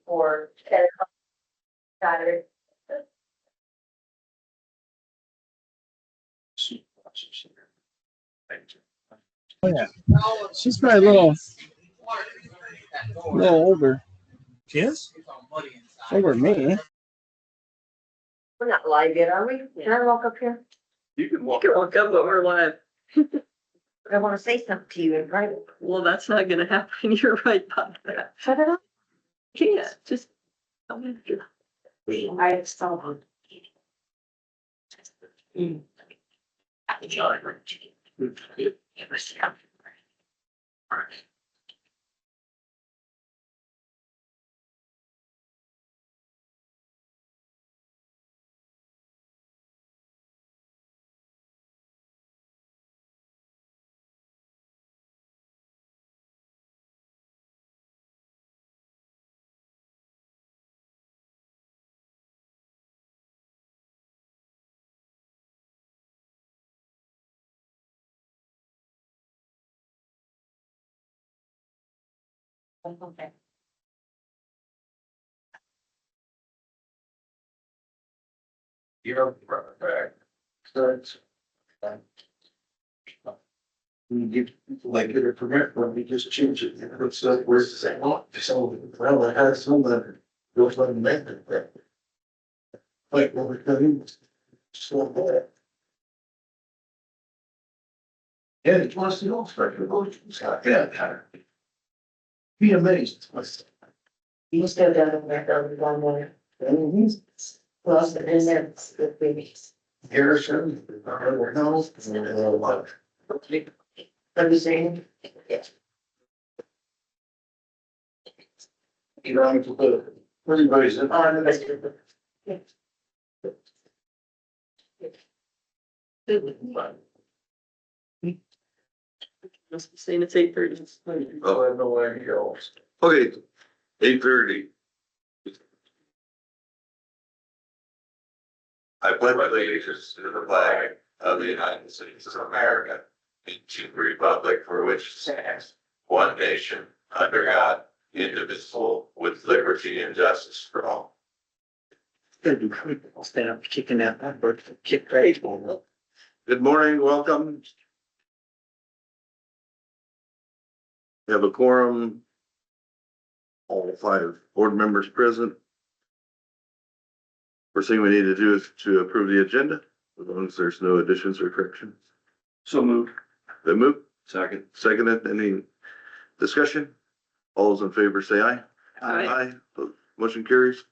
for Saturday. Oh yeah, she's probably a little older. She is? Over me. We're not live yet, are we? Can I walk up here? You can You can walk up, but we're live. I want to say something to you in private. Well, that's not gonna happen. You're right about that. Shut it up. Yeah, just. Tell me. I saw him. Okay. You're right. Starts. We give like get a permit when we just change it. It's like, where's the same one? So, well, it has some that goes on the method. Like, what we're doing. So bad. Yeah, it's lost the old structure. Yeah. Be amazed. You still down there, one more. And he's lost it in there with babies. Harrison, no, what? Are you saying? Yes. You know, everybody's in. On the rest of the. Must be saying it's 8:30. Oh, I have no idea. Okay, 8:30. I pledge allegiance to the flag of the United States of America and to the republic for which it stands, one nation, under God, indivisible, with liberty and justice for all. I'll stand up kicking that bird, kick right. Good morning, welcome. We have a quorum. All 5 board members present. First thing we need to do is to approve the agenda, as long as there's no additions or corrections. So moved. Then move. Second. Seconded. Any discussion? All those in favor say aye. Aye. Motion carries.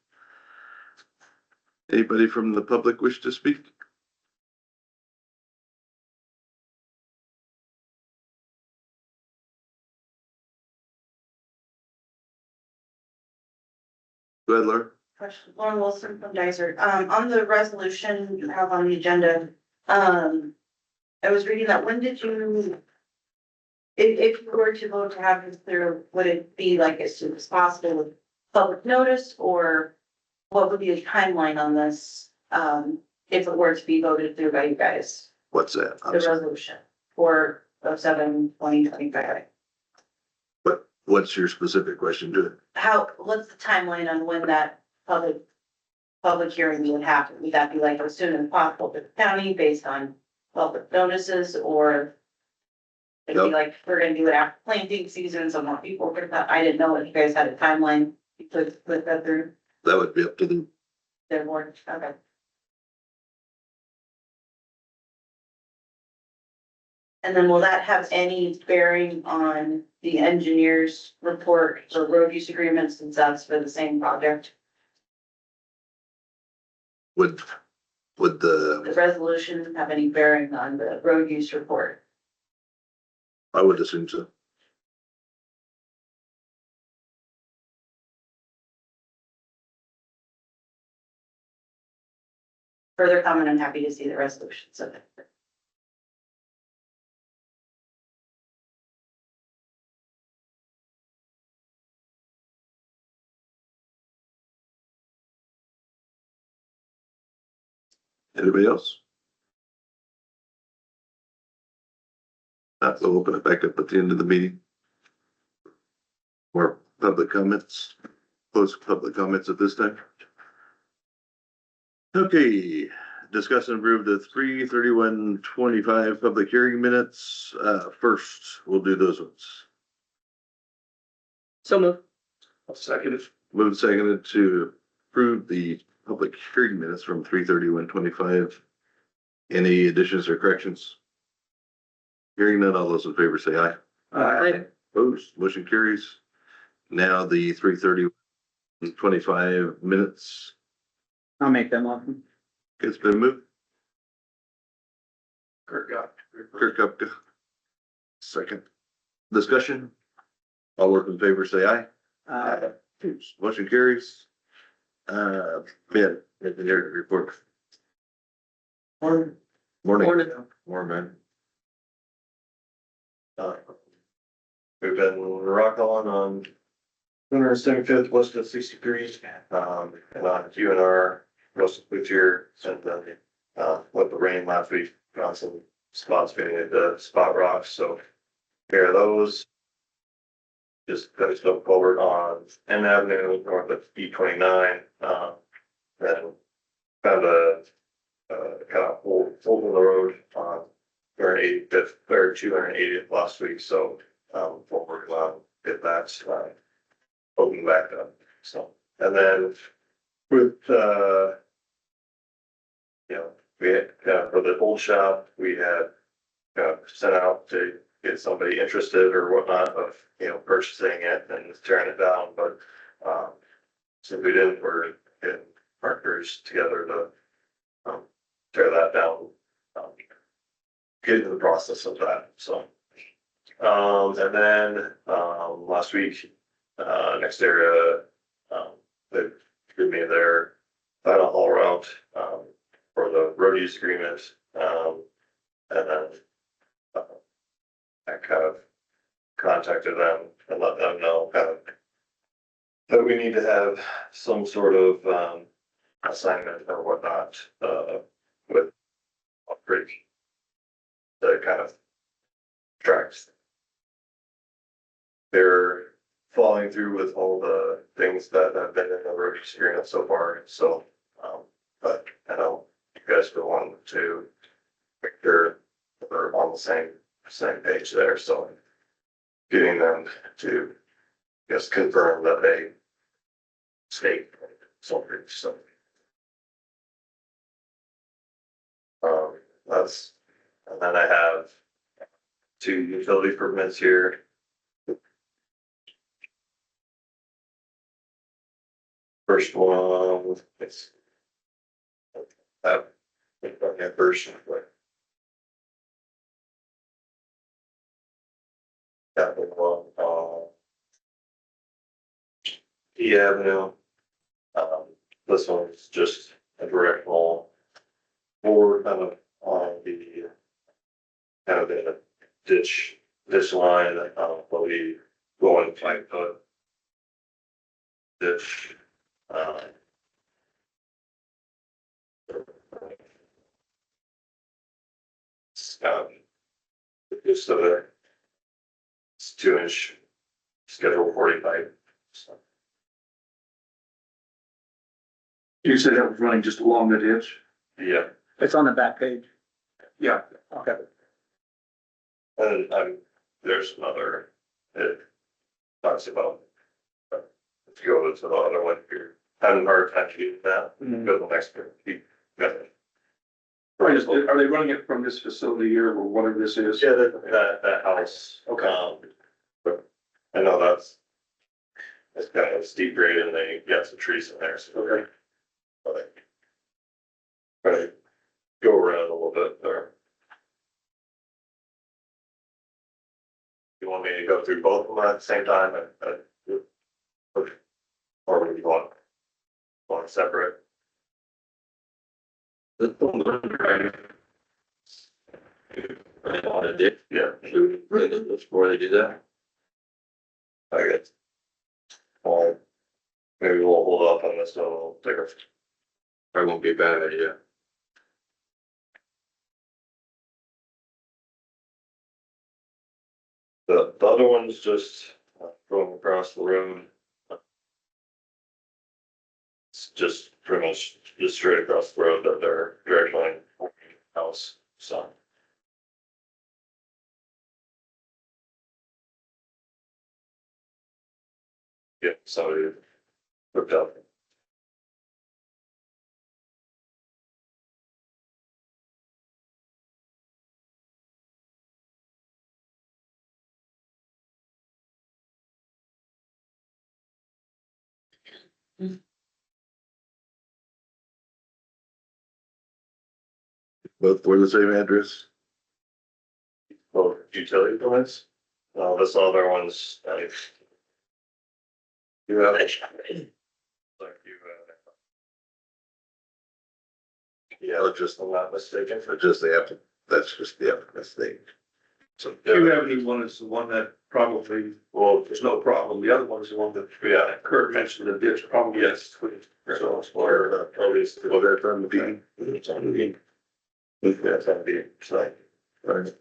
Anybody from the public wish to speak? Go ahead, Laura. Question, Lauren Wilson from Dicer. On the resolution you have on the agenda, I was reading that, when did you, if you were to vote to have this through, would it be like as soon as possible with public notice, or what would be the timeline on this, if it were to be voted through by you guys? What's that? The resolution for 07/2025. What's your specific question to it? What's the timeline on when that public hearing would happen? Would that be like as soon as possible to the county based on public notices, or it'd be like, we're gonna do it after planting season, so more people could, I didn't know if you guys had a timeline you could put that through That would be up to them. their board. Okay. And then will that have any bearing on the engineer's report or road use agreements, since that's for the same project? Would The the, resolution have any bearing on the road use report? I would assume so. Further comment, I'm happy to see the resolution, so. Anybody else? We'll open it back up at the end of the meeting. More public comments. close public comments at this time. Okay, discuss and approve the 3/31/25 public hearing minutes. First, we'll do those ones. So move. I'll second it. Moved seconded to approve the public hearing minutes from 3/31/25. Any additions or corrections? Hearing none, all those in favor say aye. Aye. Opposed, motion carries. Now the 3/30/25 minutes. I'll make them up. It's been moved. Kirk got. Kirk Upka. Second. Discussion. All those in favor say aye. Motion carries. Ben, engineer report. Morning. Morning. Morning. Morning. We've been rock on 175th west of 63, and on QNR west of Cloutier, and then, with the rain last week, found some spots being at the spot rocks, so here are those. Just got a slope culvert on N Avenue north of E29, then found a kind of hole in the road on 285th or 280th last week, so we're working on get that open back up. So, and then with we had for the old shop, we had sent out to get somebody interested or whatnot of purchasing it and tearing it down, but since we didn't, we're getting partners together to tear that down, get into the process of that. So and then last week, next area, they gave me their final haul route for the road use agreement, and then I kind of contacted them and let them know kind of that we need to have some sort of assignment or whatnot with Creek that kind of tracks. They're following through with all the things that have been in the road use agreement so far, so but I know you guys will want to make sure we're on the same page there, so getting them to just confirm that they state something, so. That's, and then I have 2 utility permits here. First one, it's that version, but that one, E Avenue. This one's just a directional board kind of on the kind of in a ditch line, will be going 5-foot ditch. Just it's 2-inch schedule 45. So. You said that was running just along the ditch? Yeah, It's on the back page. Yeah. Okay. and there's another, it talks about, if you go to the other one, if you're having a hard time getting that, go to the next one. Are they running it from this facility here or whatever this is? Yeah, that house. Okay. But I know it's kind of steep grade and they got some trees in there, so. Okay. Right. Go around a little bit there. You want me to go through both of them at the same time or would you want separate? Yeah. Before they do that. I guess. Well, maybe we'll hold off on this one, we'll take a. Probably won't be a bad idea. The other one's just going across the road. just pretty much just straight across the road that they're directly house, so. Yeah, somebody hooked up. Both for the same address? Well, utility permits, this other one's, you have. Like you, yeah, just, I'm not mistaken, Or just the app, that's just the applicant's thing. so, Two yeah, Avenue one is the one that probably, well, there's no problem. The other one is the one that yeah, Kurt mentioned, the ditch probably. yes. So, or, at least, Well, that's on the beam. it's on the beam. That's on the beam, so. Right.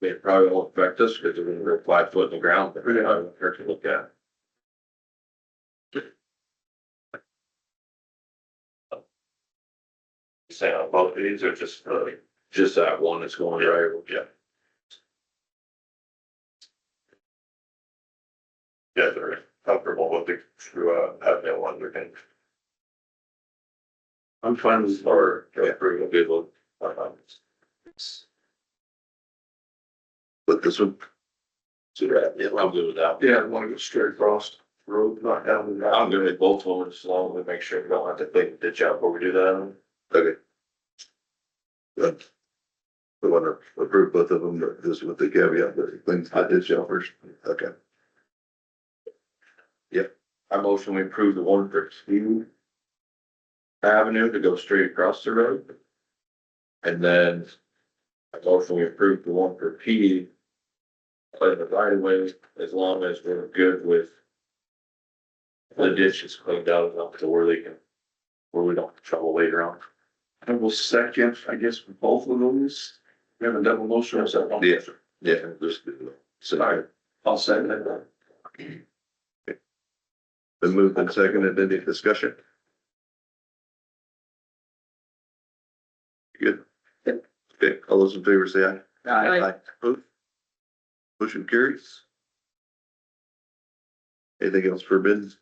It probably won't affect us because we're 5 foot in the ground, but really hard to look at. Saying on both of these or just that one that's going right? Yeah. Yeah, they're comfortable with the having that one, we can. I'm fine with, Or approve of people. But this one, So, yeah, I'm good with that. yeah, I want to go straight across the road, not down the. I'm good with both of them, as long as we make sure we don't have to think ditch out before we do that. okay. Good. We want to approve both of them, but just with the caveat that things I did show first. Okay. I motion we approve the one for Steve Avenue to go straight across the road. And then I motion we approve the one for P. But the right of way, as long as we're good with the ditch is cleaned out enough to where they can, where we don't have trouble later on. I will second, I guess, for both of those. We have a double motion or something. Yeah. Yeah, just, so, All right, I'll second that. been moved and seconded, any discussion? Good. Okay, all those in favor say aye. Aye. Opposed? Motion carries. Anything else for bids?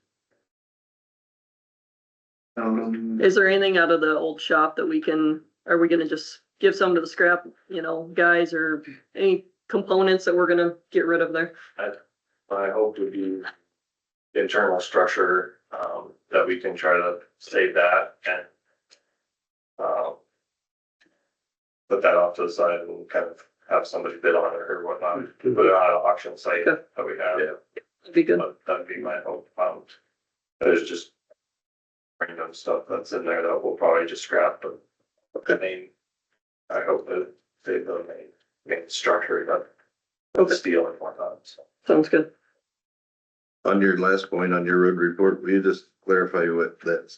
Is there anything out of the old shop that we can, are we gonna just give some to the scrap, guys, or any components that we're gonna get rid of there? My hope would be internal structure, that we can try to save that and put that off to the side and kind of have somebody bid on it or whatnot, put it on an auction site Okay. that we have. That'd be good. But that'd be my hope. There's just random stuff that's in there that we'll probably just scrap, but the main, I hope that save the main structure, but Okay, steel and whatnot, so. sounds good. On your last point on your road report, will you just clarify what that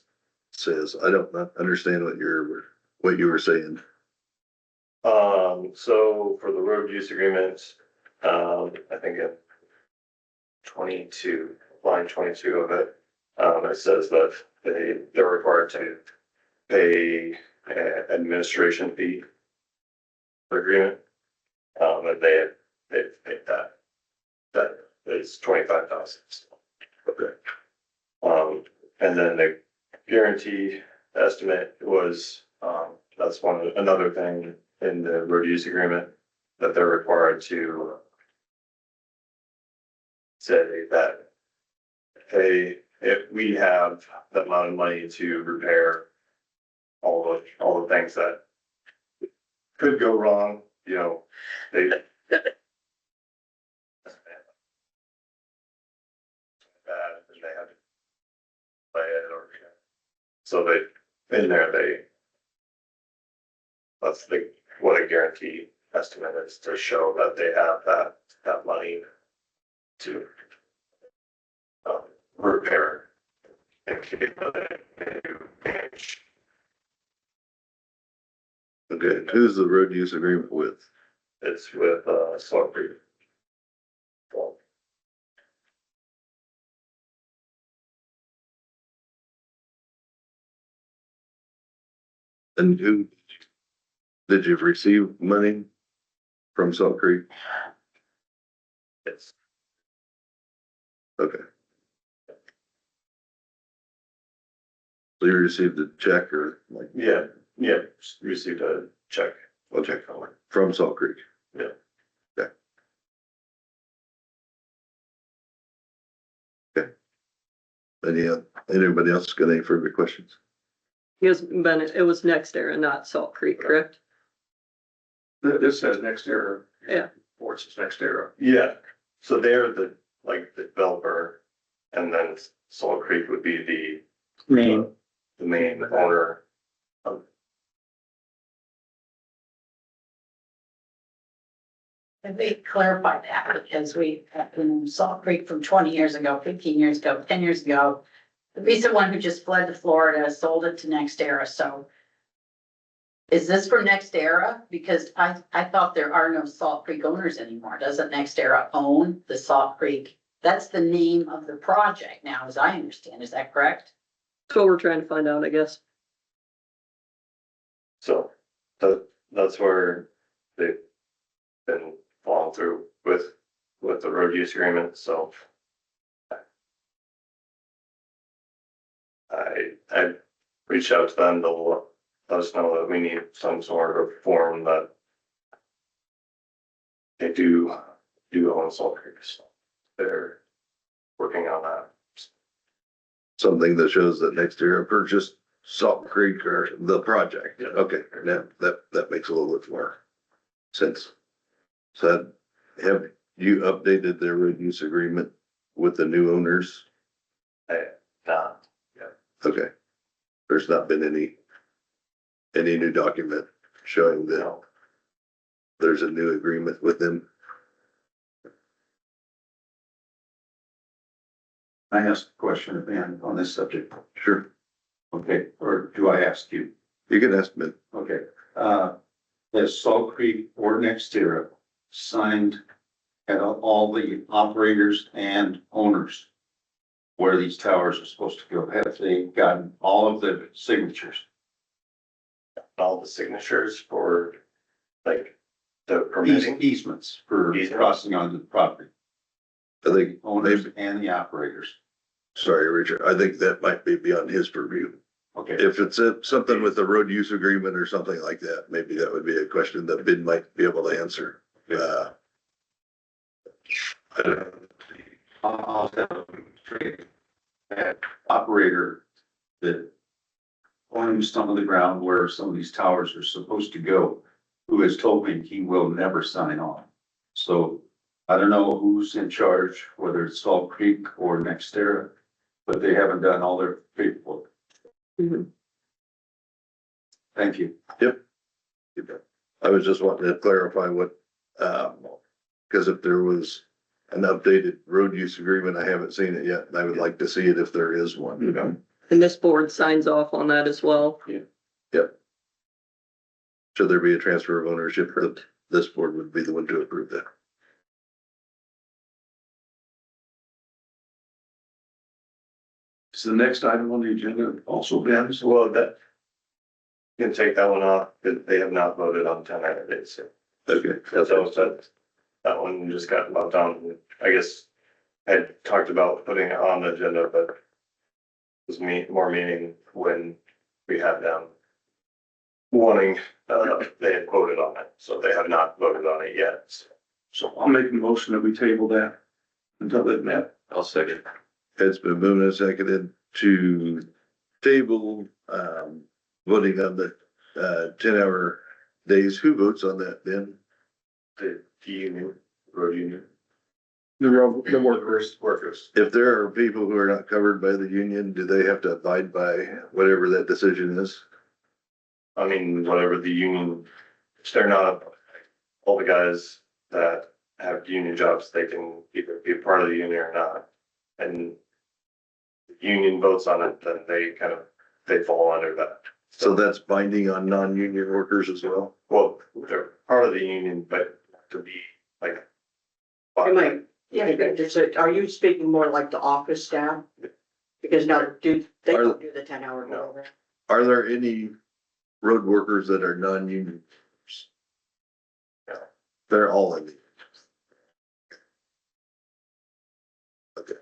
says? I don't understand what you were saying. So for the road use agreement, I think in 22, line 22 of it, it says that they're required to pay an administration fee for agreement. And they've paid that. That is 25,000. Okay. And then the guarantee estimate was, that's another thing in the road use agreement that they're required to say that, hey, if we have the amount of money to repair all the things that could go wrong, they bad, and they have to play it or, so in there, that's what a guarantee estimate is, to show that they have that money to repair and keep the damage. Okay, who's the road use agreement with? It's with Slow Creek. And who, did you receive money from Salt Creek? Yes. Okay. So you received a check or like? Yeah, received a check. Okay, from Salt Creek? Yeah. Okay. Okay. Anybody else got any further questions? Because Ben, it was next era, not Salt Creek, correct? This says next era. Yeah. Or it's next era. Yeah, so they're the developer, and then Salt Creek would be Main. the main owner. And they clarified that because we, in Salt Creek from 20 years ago, 15 years ago, 10 years ago, the recent one who just fled to Florida sold it to Next Era, so. Is this for Next Era? Because I thought there are no Salt Creek owners anymore. Doesn't Next Era own the Salt Creek? That's the name of the project now, as I understand. Is that correct? That's what we're trying to find out, I guess. So that's where they've been following through with the road use agreement, so. I reached out to them to let us know that we need some sort of form that they do own Salt Creek, so they're working on that. Something that shows that next year purchased Salt Creek or the project. Yeah. Okay, now that makes a little bit more sense. So have you updated their road use agreement with the new owners? Not, Okay. There's not been any new document showing that no, there's a new agreement with them? I asked a question of Ann on this subject. Sure. Okay, or do I ask you? You can ask me. Okay, has Salt Creek or NextEra signed at all the operators and owners where these towers are supposed to go? Have they gotten all of the signatures? all the signatures for like the permitting. Easements for Easement. crossing onto the property, I think, owners and the operators. sorry, Richard, I think that might be beyond his purview. Okay, If it's something with the road use agreement or something like that, maybe that would be a question that Ben might be able to answer. I don't know. I'll tell them straight. That operator that owns some of the ground where some of these towers are supposed to go, who has told me he will never sign on. So I don't know who's in charge, whether it's Salt Creek or NextEra, but they haven't done all their paperwork. Mhm. Thank you. I was just wanting to clarify what, because if there was an updated road use agreement, I haven't seen it yet, and I would like to see it if there is one. And this board signs off on that as well. Should there be a transfer of ownership, that this board would be the one to approve that. Is the next item on the agenda also Ben's? Well, that, you can take that one off, because they have not voted on 10 days. Okay. So that one just got bumped on. I guess I had talked about putting it on the agenda, but it was more meaning when we had them wanting, they had voted on it, so they have not voted on it yet. So I'll make a motion that we table that until they've met. I'll second. It's been moved and seconded to table, voting on the, 10-hour days. Who votes on that then? The union, road union. The workers. Workers. If there are people who are not covered by the union, do they have to abide by whatever that decision is? I mean, whatever the union, if they're not, all the guys that have union jobs, they can either be a part of the union or not. And the union votes on it, then they fall under that. So that's binding on non-union workers as well? Well, they're part of the union, but to be like. Are you speaking more like the office staff? Because now, they don't do the 10-hour No. program. Are there any road workers that are non-union. They're all in the. Okay,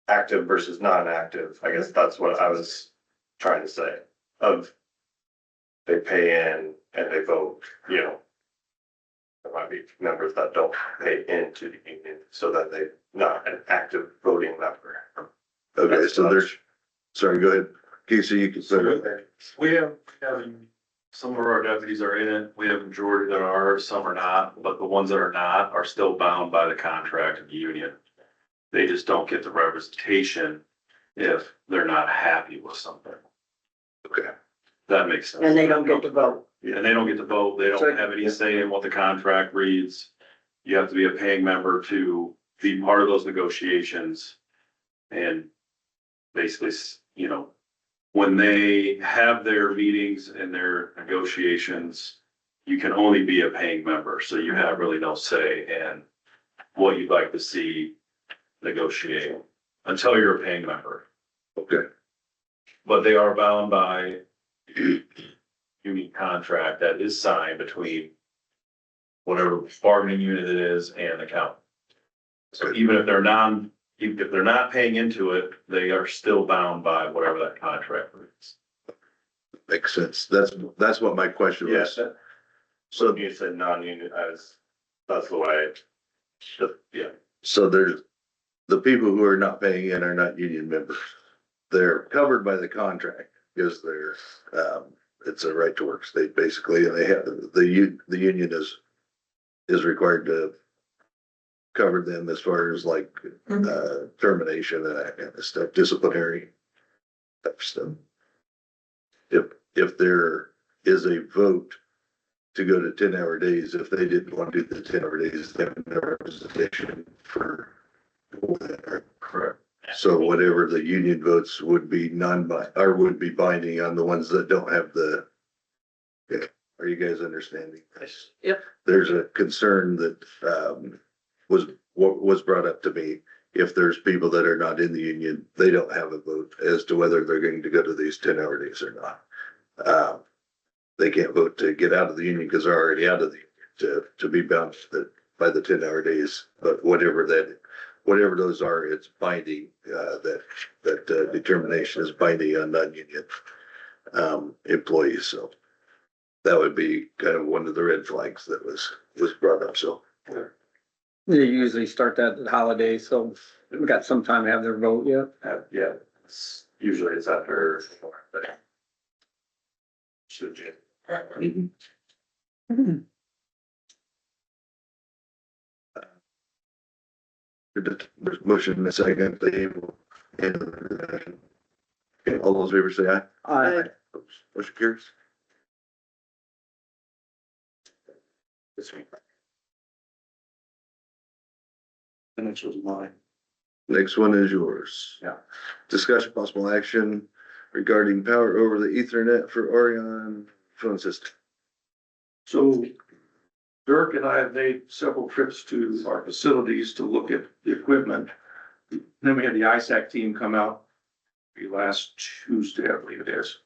Active versus non-active, I guess that's what I was trying to say, of they pay in and they vote, you know. There might be members that don't pay into the union, so that they not an active voting member. okay, so there's, sorry, go ahead. Casey, you can say. We have, some of our deputies are in it, we have a majority that are, some are not, but the ones that are not are still bound by the contract of the union. They just don't get the representation if they're not happy with something. Okay. That makes sense. And they don't get to vote. And they don't get to vote, they don't have any say in what the contract reads. You have to be a paying member to be part of those negotiations. And basically, you know, when they have their meetings and their negotiations, you can only be a paying member, so you have really no say in what you'd like to see negotiate until you're a paying member. Okay, But they are bound by union contract that is signed between whatever bargaining unit it is and the county. So even if they're not paying into it, they are still bound by whatever that contract is. makes sense. That's what my question was. Yes. So, You said non-union, that's the way. Yeah, so there's, the people who are not paying in are not union members. They're covered by the contract because they're, it's a right to work state basically, and they have, the union is required to cover them as far as like, termination and that kind of stuff, disciplinary type stuff. If there is a vote to go to 10-hour days, if they didn't want to do the 10-hour days, they have no representation for. correct. So whatever the union votes would be or would be binding on the ones that don't have the. Okay, are you guys understanding? Yep. There's a concern that, was brought up to me. If there's people that are not in the union, they don't have a vote as to whether they're going to go to these 10-hour days or not. They can't vote to get out of the union because they're already out of the union to be bound by the 10-hour days, but whatever those are, it's binding, that determination is binding on non-union, employees, so. That would be kind of one of the red flags that was brought up, so. They usually start that at holidays, so we got some time to have their vote yet. Yeah, usually it's after. Should you? There's motion in a second, table. And all those in favor say aye. Aye. Motion carries. And this was mine. Next one is yours. Yeah. Discussion possible action regarding power over the Ethernet for Orion phone system. So Dirk and I have made several trips to our facilities to look at the equipment. Then we had the ISAC team come out last Tuesday, I believe it is.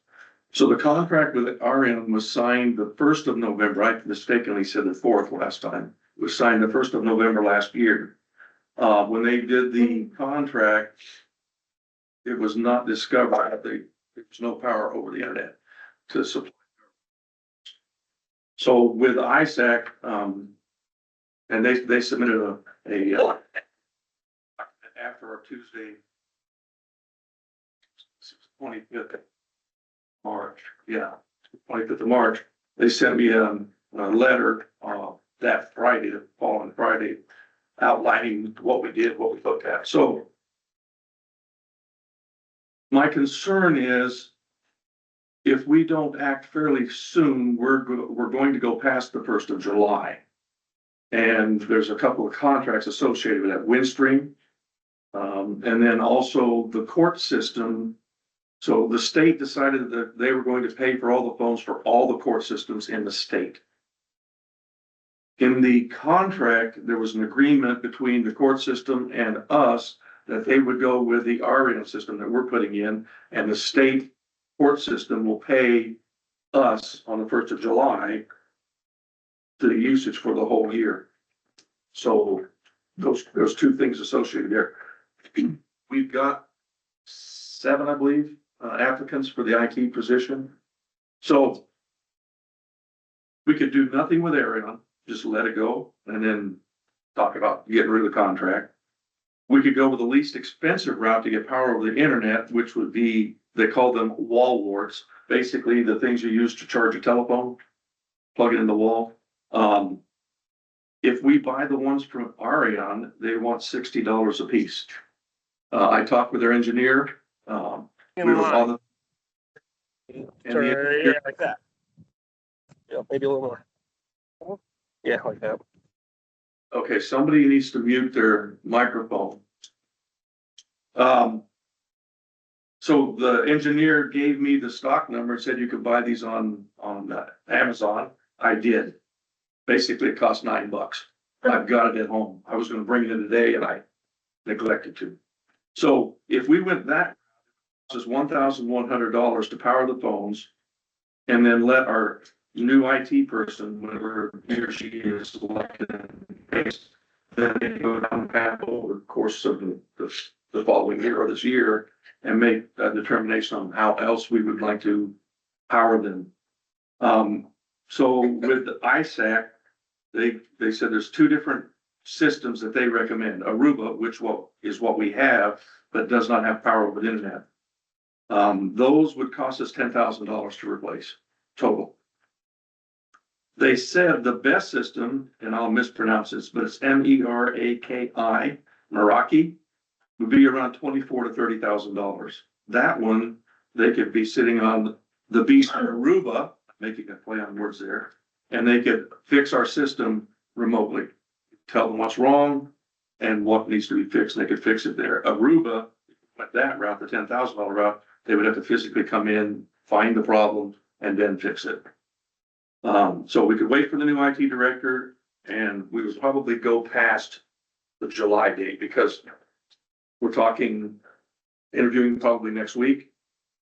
So the contract with RN was signed the 1st of November. I mistakenly said the 4th last time. It was signed the 1st of November last year. When they did the contract, it was not discovered that there was no power over the internet to supply. So with ISAC, and they submitted a after our Tuesday, 25th of March, 25th of March, they sent me a letter that Friday, the following Friday, outlining what we did, what we looked at. So my concern is if we don't act fairly soon, we're going to go past the 1st of July. And there's a couple of contracts associated with that, Windstream. And then also the court system. So the state decided that they were going to pay for all the phones for all the court systems in the state. In the contract, there was an agreement between the court system and us that they would go with the RN system that we're putting in, and the state court system will pay us on the 1st of July the usage for the whole year. So those two things associated there. We've got 7, I believe, applicants for the IT position. So we could do nothing with Arion, just let it go and then talk about getting rid of the contract. We could go with the least expensive route to get power over the internet, which would be, they call them wall warts. Basically, the things you use to charge a telephone, plug it in the wall. If we buy the ones from Arion, they want $60 a piece. I talked with their engineer. We were on the. And the engineer- like that. Yeah, maybe a little more. Yeah, like that. Okay, somebody needs to mute their microphone. So the engineer gave me the stock number and said you could buy these on Amazon. I did. Basically, it cost $9. I've got it at home. I was gonna bring it in today and I neglected to. So if we went that, this is $1,100 to power the phones. And then let our new IT person, whenever he or she is selected and placed, then they go down the path over the course of the following year or this year and make a determination on how else we would like to power them. So with the ISAC, they said there's 2 different systems that they recommend. Aruba, which is what we have, but does not have power over the internet. Those would cost us $10,000 to replace total. They said the best system, and I'll mispronounce this, but it's MERAKI, Meraki, would be around $24,000 to $30,000. That one, they could be sitting on the beach in Aruba, making a play on words there, and they could fix our system remotely. Tell them what's wrong and what needs to be fixed, and they could fix it there. Aruba went that route, the $10,000 route, they would have to physically come in, find the problem, and then fix it. So we could wait for the new IT director and we would probably go past the July date because we're talking interviewing probably next week.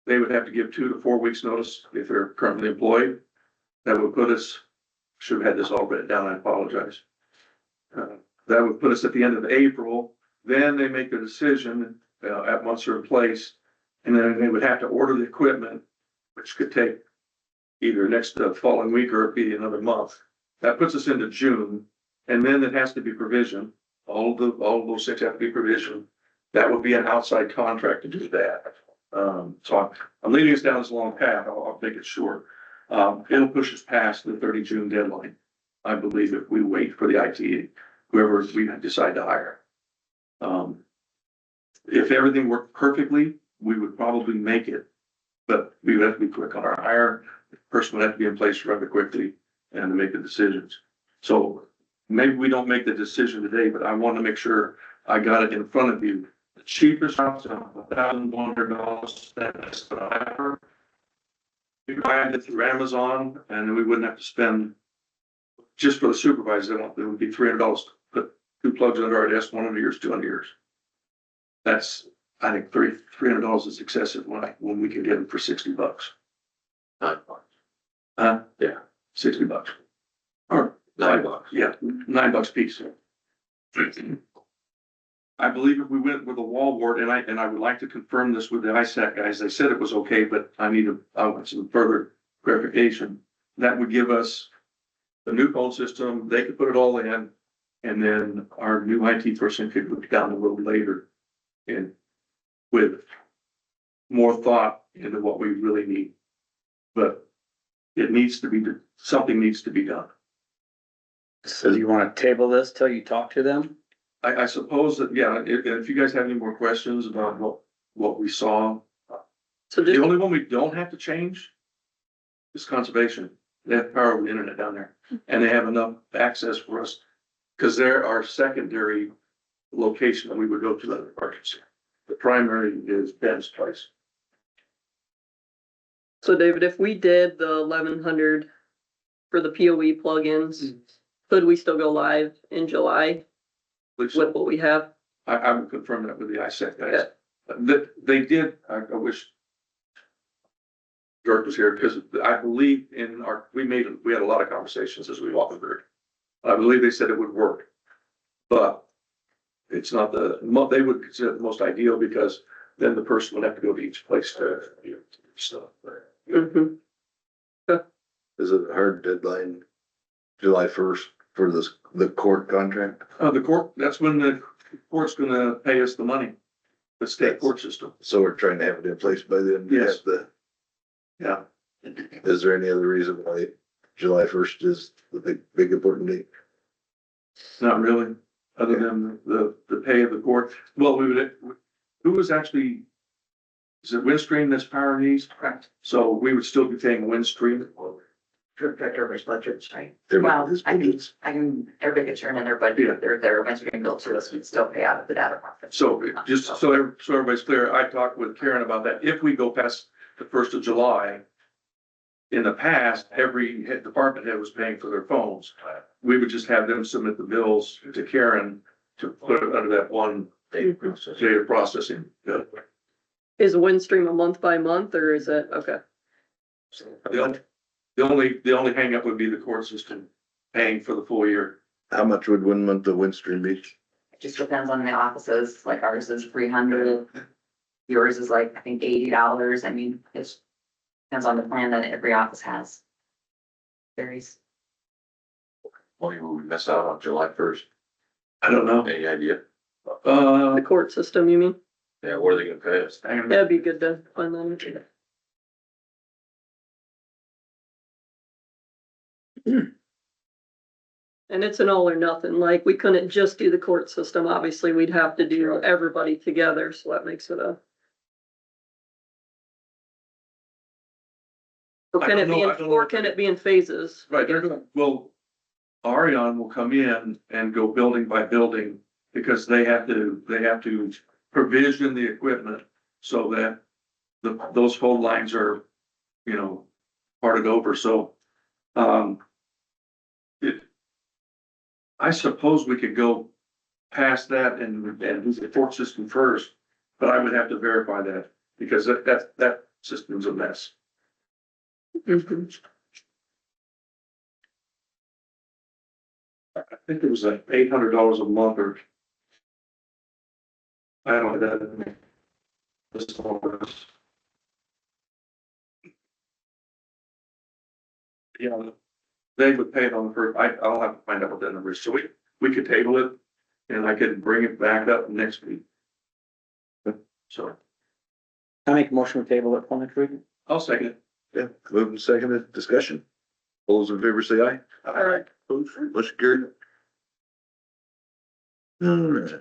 They would have to give 2 to 4 weeks notice if they're currently employed. That would put us, should have had this all written down, I apologize. That would put us at the end of April. Then they make a decision at once they're in place. And then they would have to order the equipment, which could take either next following week or it'd be another month. That puts us into June, and then it has to be provisioned. All of those 6 have to be provisioned. That would be an outside contract to do that. So I'm leading us down this long path. I'll make it short. It'll push us past the 30 June deadline, I believe, if we wait for the IT, whoever we decide to hire. If everything worked perfectly, we would probably make it, but we would have to be quick on our hire. The person would have to be in place rather quickly and to make the decisions. So maybe we don't make the decision today, but I want to make sure I got it in front of you. The cheapest option, $1,100, that's the hire. We buy it through Amazon and then we wouldn't have to spend, just for the supervisor, it would be $300 to put 2 plugs under our desk, 1 under yours, 2 under yours. That's, I think $300 is excessive when we can get them for $60. $9. Yeah, $60. Or $9. yeah, $9 a piece. I believe if we went with a wall wart, and I would like to confirm this with the ISAC guys, they said it was okay, but I want some further clarification. That would give us the new phone system, they could put it all in, and then our new IT person could look down the road later and with more thought into what we really need. But it needs to be, something needs to be done. So you want to table this till you talk to them? I suppose that, yeah, if you guys have any more questions about what we saw. So The just, only one we don't have to change is conservation. They have power over the internet down there and they have enough access for us. Cause they're our secondary location that we would go to other parties. The primary is Ben's place. so David, if we did the 1,100 for the PoE plugins, could we still go live in July with what we have? I would confirm that with the ISAC guys. They did, I wish. George was here, because I believe we had a lot of conversations as we walked through. I believe they said it would work. But it's not they would consider it the most ideal, because then the person would have to go to each place to do stuff. Mhm. Is it a hard deadline, July 1st for the court contract? The court, that's when the court's gonna pay us the money, the state court system. So we're trying to have it in place by then. to Yes. have Yeah, Is there any other reason why July 1st is the big important date? not really, other than the pay of the court. Well, who was actually, is it Windstream that's powering these? Correct. So we would still be paying Windstream. To affect everybody's budgets, right? Well, His I budgets. everybody could turn in their Yeah. budget, their Windstream bill to us, we'd still pay out of the data profit. So just so everybody's clear, I talked with Karen about that. If we go past the 1st of July, in the past, every department head was paying for their phones. We would just have them submit the bills to Karen to put it under that one data processing. Yeah. Is Windstream a month by month, or is it, okay, The only hangup would be the court system paying for the full year. How much would 1 month of Windstream be? It just depends on the offices, like ours is 300. Yours is like, I think $80. I mean, it depends on the plan that every office has. Varies. Well, we miss out on July 1st. I don't know. Any idea? the court system, you mean? Yeah, what are they gonna pay us? Hang on. That'd be good to find that. And it's an all or nothing, like, we couldn't just do the court system, obviously, we'd have to do everybody together, so that makes it a. Or I can it don't be, know- I don't know or what can they- it be in phases? Right, they're gonna, well, Arion will come in and go building by building, because they have to provision the equipment so that those phone lines are, parted over, so, I suppose we could go past that and do the court system first, but I would have to verify that, because that system's a mess. Mhm. I think it was like $800 a month, or I don't know that. This was. Yeah, they would pay it on the first, I'll have to find out what that number is, so we could table it, and I could bring it back up next week. So, I make a motion to table it for next week. I'll second it. Yeah, moved and seconded, discussion. All those in favor say aye. All right. Opposed, motion carried. All right.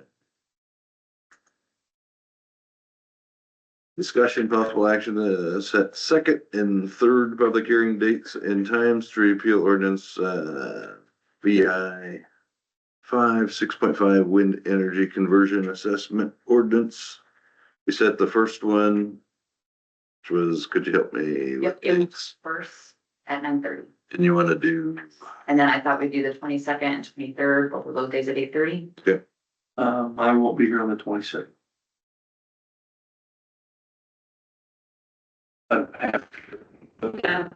Discussion possible action to set second and third public hearing dates and times to repeal ordinance, VI 6.5 wind energy conversion assessment ordinance. We set the first one, which was, could you help me? Yep, it was first at 9:30. And you wanna do, And then I thought we'd do the 22nd and 23rd, both of those days at 8:30. I won't be here on the 22nd. Yeah. Yeah.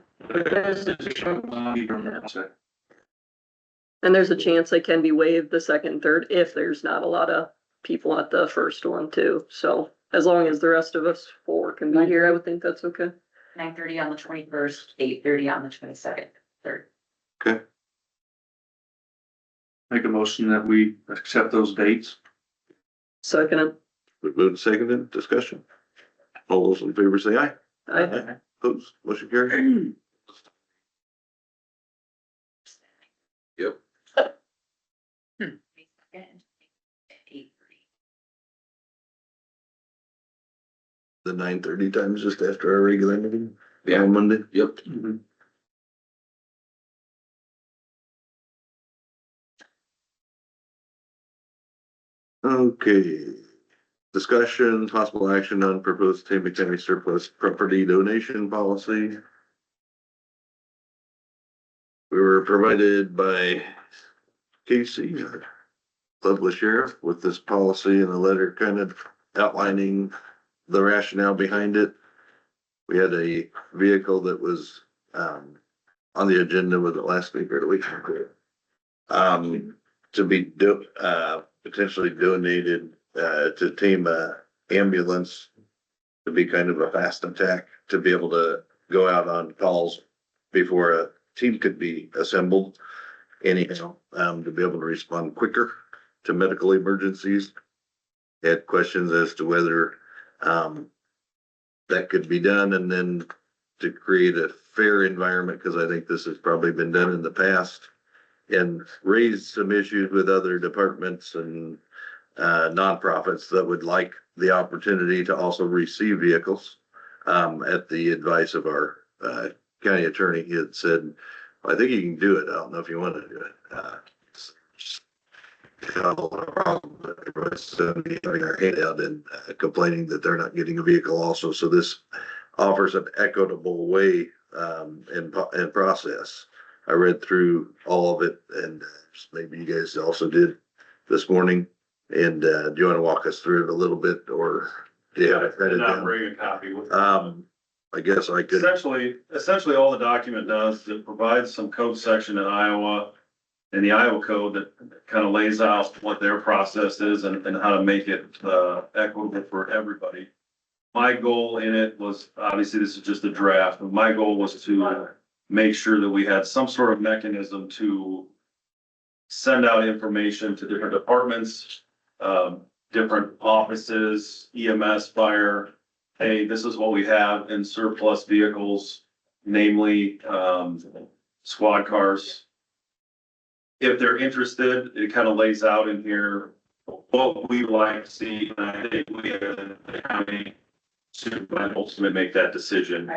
And there's a chance they can be waived the second and third if there's not a lot of people at the first one too, so as long as the rest of us four can be here, I would think that's okay. 9:30 on the 21st, 8:30 on the 22nd, 3rd. okay, Make a motion that we accept those dates. Second, moved and seconded, discussion. All those in favor say aye. I, Opposed, motion carried. Yep. 22nd and 8:30. The 9:30 time is just after our regular meeting. Yeah. On Monday. Yep. Okay. Discussion, possible action on proposed Tama County surplus property donation policy. We were provided by Casey, our lovely sheriff, with this policy and a letter kind of outlining the rationale behind it. we had a vehicle that was, on the agenda, was it last week or the week before? To be potentially donated, to Tama ambulance, to be kind of a fast attack, to be able to go out on calls before a team could be assembled. Anyhow, to be able to respond quicker to medical emergencies. Had questions as to whether, that could be done, and then to create a fair environment, because I think this has probably been done in the past, and raised some issues with other departments and nonprofits that would like the opportunity to also receive vehicles. At the advice of our county attorney, he had said, I think you can do it. I don't know if you want to do it. Everybody's having their head out and complaining that they're not getting a vehicle also. So this offers an equitable way and process. I read through all of it, and maybe you guys also did this morning. And do you want to walk us through it a little bit, or do you have it printed Not down? bring a copy with. I guess I could. Essentially, all the document does, is it provides some code section in Iowa, in the Iowa code, that kind of lays out what their process is and how to make it equitable for everybody. My goal in it was, obviously this is just a draft, but my goal was to make sure that we had some sort of mechanism to send out information to different departments, different offices, EMS, fire. Hey, this is what we have in surplus vehicles, namely, squad cars. If they're interested, it kind of lays out in here what we like to see, and I think we have the county supervisor ultimately make that decision.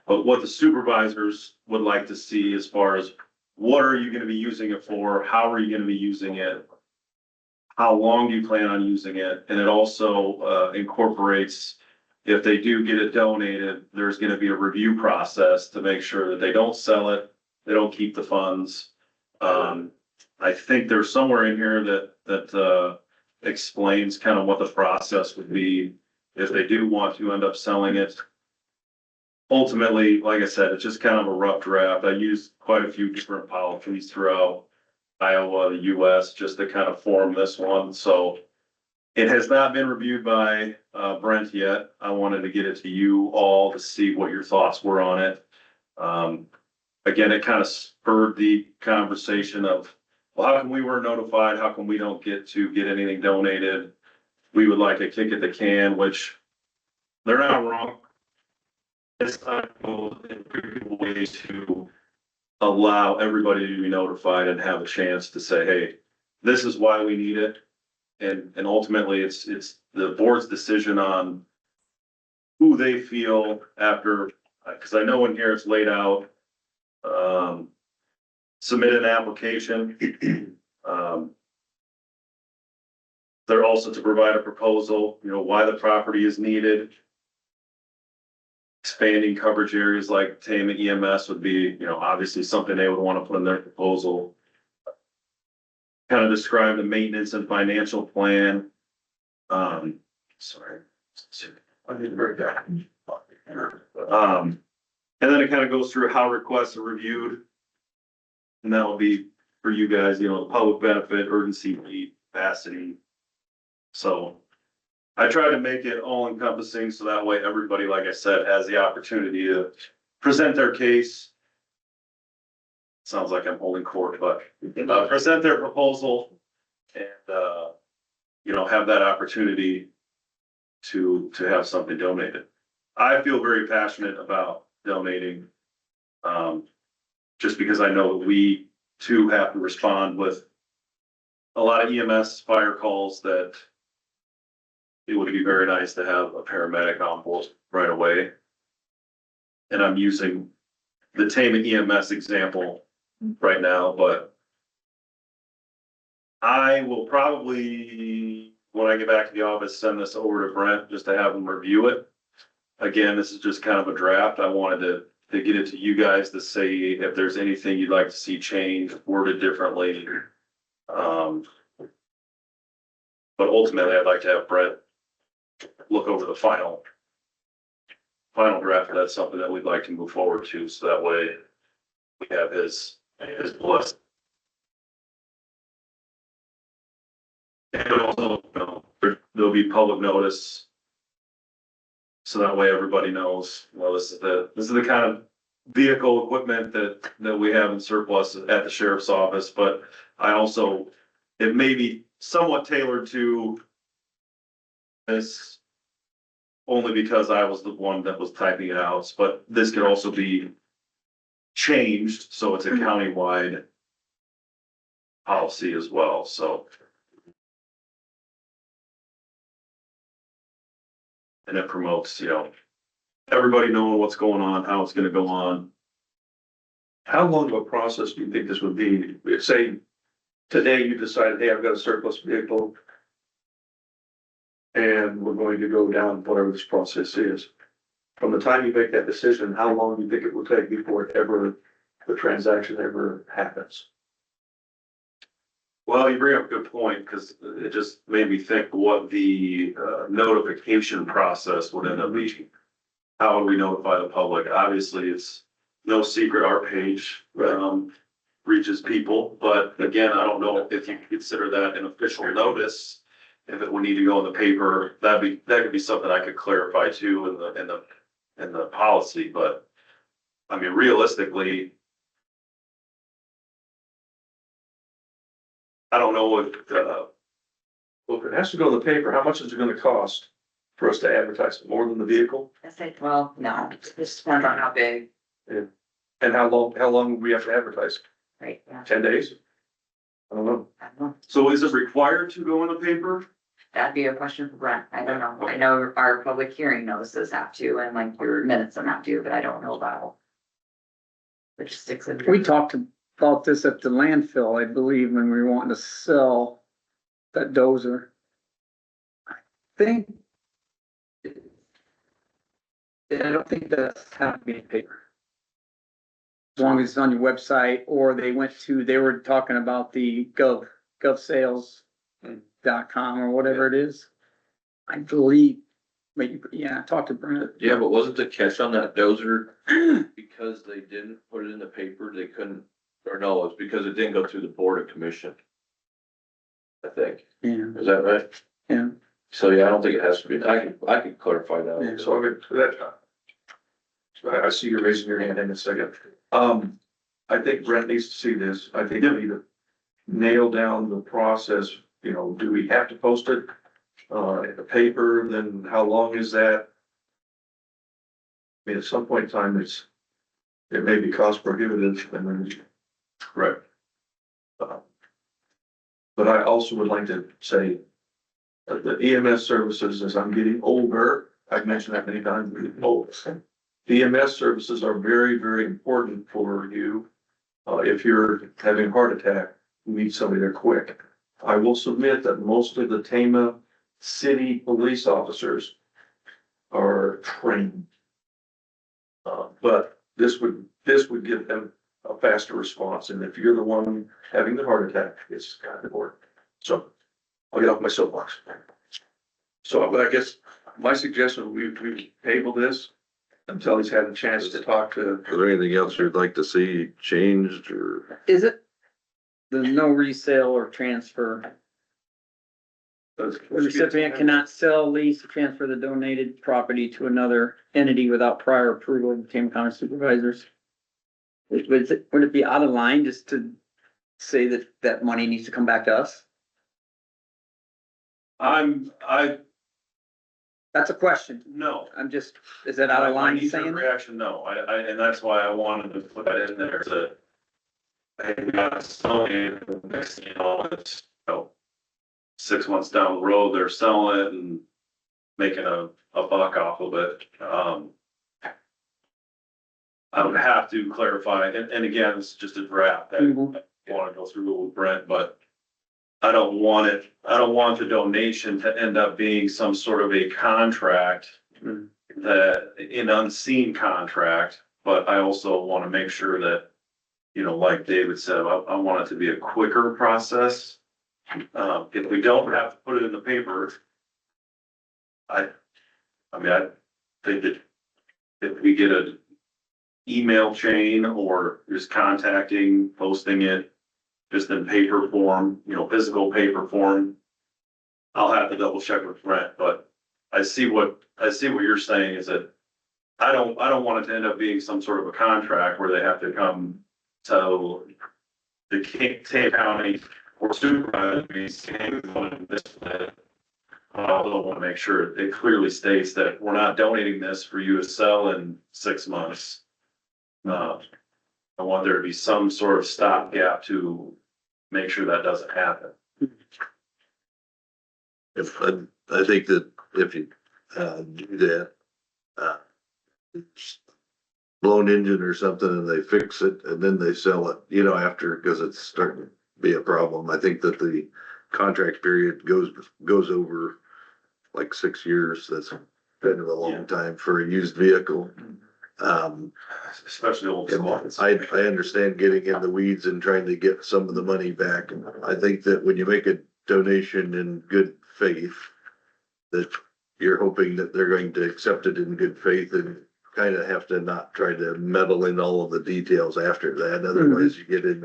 But what the supervisors would like to see as far as what are you gonna be using it for? How are you gonna be using it? How long do you plan on using it? And it also incorporates, if they do get it donated, there's gonna be a review process to make sure that they don't sell it, they don't keep the funds. I think there's somewhere in here that explains kind of what the process would be if they do want to end up selling it. Ultimately, like I said, it's just kind of a rough draft. I used quite a few different policies throughout Iowa, the US, just to kind of form this one. So it has not been reviewed by Brent yet. I wanted to get it to you all to see what your thoughts were on it. Again, it kind of spurred the conversation of, well, how come we weren't notified? How come we don't get to get anything donated? We would like a kick at the can, which they're not wrong. It's not in pretty good ways to allow everybody to be notified and have a chance to say, hey, this is why we need it. And ultimately it's the board's decision on who they feel after, because I know in here it's laid out, submit an application. They're also to provide a proposal, why the property is needed. Expanding coverage areas like Tama EMS would be, obviously something they would want to put in their proposal. Kind of describe the maintenance and financial plan. Sorry. I didn't break that. And then it kind of goes through how requests are reviewed. And that will be for you guys, the public benefit, urgency, need, capacity. So I try to make it all encompassing so that way everybody, like I said, has the opportunity to present their case. Sounds like I'm holding court, but present their proposal and, have that opportunity to have something donated. I feel very passionate about donating, just because I know that we too have to respond with a lot of EMS fire calls that it would be very nice to have a paramedic on board right away. And I'm using the Tama EMS example right now, but I will probably, when I get back to the office, send this over to Brent just to have him review it. Again, this is just kind of a draft. I wanted to get it to you guys to say if there's anything you'd like to see changed, worded differently. But ultimately, I'd like to have Brent look over the final final draft, that's something that we'd like to move forward to, so that way we have his blessing. And also, you know, there'll be public notice. So that way everybody knows, well, this is the kind of vehicle equipment that we have in surplus at the sheriff's office, but I also, it may be somewhat tailored to this only because I was the one that was typing it out, but this could also be changed, so it's a countywide policy as well, so. And it promotes, you know, everybody knowing what's going on, how it's gonna go on. How long of a process do you think this would be? Say, today you decided, hey, I've got a surplus vehicle. And we're going to go down whatever this process is. From the time you make that decision, how long do you think it will take before the transaction ever happens? Well, you bring up a good point, because it just made me think what the notification process would end up being. How would we notify the public? Obviously, it's no secret our page reaches people, but again, I don't know if you consider that an official notice. If it would need to go in the paper, that could be something I could clarify too in the policy, but I mean, realistically, I don't know what, Well, if it has to go in the paper, how much is it gonna cost for us to advertise it? More than the vehicle? I said, well, no, just depends on how big, And how long would we have to advertise? right? Yeah, 10 days? I don't know. I don't know. so is it required to go in the paper? That'd be a question for Brent. I don't know. I know our public hearing notices have to, and like your minutes don't have to, but I don't know about logistics of. We talked about this at the landfill, I believe, when we were wanting to sell that dozer. I think. I don't think that's have to be in paper. As long as it's on your website, or they were talking about the govsales.com or whatever it is. I believe, talk to Brent. Yeah, but wasn't the catch on that dozer, because they didn't put it in the paper, they couldn't, or no, it's because it didn't go through the board of commission. I think, Yeah, is that right? yeah. So, yeah, I don't think it has to be, I can clarify Yeah. that. So I see you raising your hand in a second. I think Brent needs to see this. I think we need to nail down the process. You know, do we have to post it in the paper? Then how long is that? I mean, at some point in time, it may be cost prohibitive and then. Right. But I also would like to say the EMS services, as I'm getting older, I've mentioned that many times, I'm getting old. EMS services are very, very important for you. If you're having a heart attack, you need somebody there quick. I will submit that most of the Tama city police officers are trained. But this would give them a faster response. And if you're the one having the heart attack, it's kind of important. So I'll get off my soapbox. So I guess my suggestion, we table this until he's had a chance to talk to. Is there anything else you'd like to see changed or? Is it? There's no resale or transfer. The recipient cannot sell, lease, or transfer the donated property to another entity without prior approval of the Tama County Supervisors. Would it be out of line just to say that money needs to come back to us? That's a question. No. Is that out of My line knee-jerk saying that? reaction, no, and that's why I wanted to put that in there to. Hey, we got Sony, next thing you know, it's, 6 months down the road, they're selling it and making a buck off of it. I would have to clarify, and again, it's just a draft, I want to go through it with Brent, but I don't want the donation to end up being some sort of a contract that an unseen contract, but I also want to make sure that, like David said, I want it to be a quicker process. If we don't have to put it in the paper, I think that if we get a email chain or just contacting, posting it, just in paper form, physical paper form. I'll have to double check with Brent, but I see what you're saying is that I don't want it to end up being some sort of a contract where they have to come to the Tama County or supervisor meetings, hey, we want this plan. I also want to make sure it clearly states that we're not donating this for you to sell in 6 months. I want there to be some sort of stopgap to make sure that doesn't happen. I think that if you, do that, blown engine or something and they fix it and then they sell it, after, cause it's starting to be a problem. I think that the contract period goes over like 6 years. That's kind of a long time for a used vehicle. Especially old And ones. I understand getting in the weeds and trying to get some of the money back. I think that when you make a donation in good faith, that you're hoping that they're going to accept it in good faith and kind of have to not try to meddle in all of the details after that. Otherwise you get in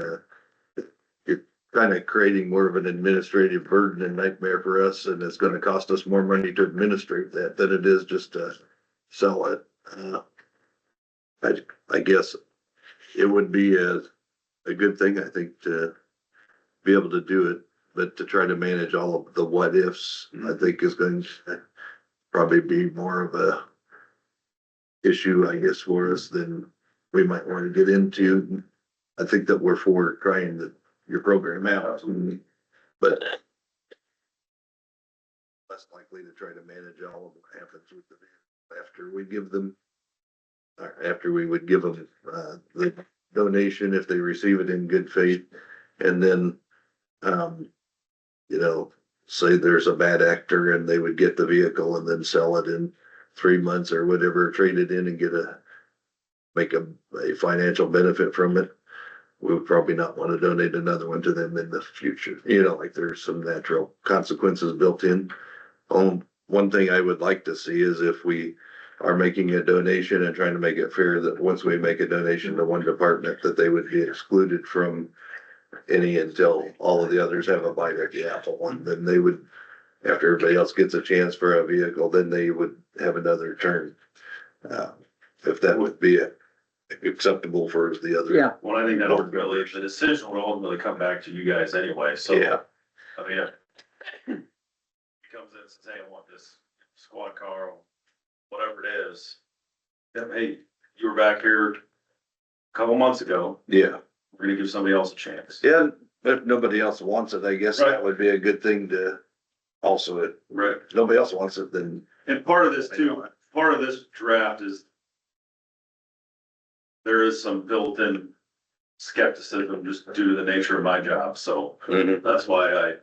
you're kind of creating more of an administrative burden and nightmare for us, and it's gonna cost us more money to administrate that than it is just to sell it. I guess it would be a good thing, I think, to be able to do it, but to try to manage all of the what ifs, I think is going to probably be more of a issue, I guess, for us than we might want to get into. I think that we're for trying your program out, but less likely to try to manage all of what happens with the after we give them. After we would give them the donation, if they receive it in good faith, and then, say there's a bad actor and they would get the vehicle and then sell it in 3 months or whatever, trade it in and make a financial benefit from it. We would probably not want to donate another one to them in the future. Like there's some natural consequences built in. One thing I would like to see is if we are making a donation and trying to make it fair, that once we make a donation to one department, that they would be excluded from any until all of the others have a bite at the apple. And then they would, after everybody else gets a chance for a vehicle, then they would have another turn. If that would be acceptable for the other. Yeah. Well, I think that ultimately, the decision would ultimately come back to you guys anyway, so. Yeah. I mean, if he comes in and says, hey, I want this squad car, or whatever it is. Yeah, hey, you were back here a couple months ago, Yeah. we're gonna give somebody else a chance. Yeah, if nobody else wants it, I guess Right. that would be a good thing to also, if Right. nobody else wants it, then. And part of this too, part of this draft is there is some built-in skepticism just due to the nature of my job, so that's why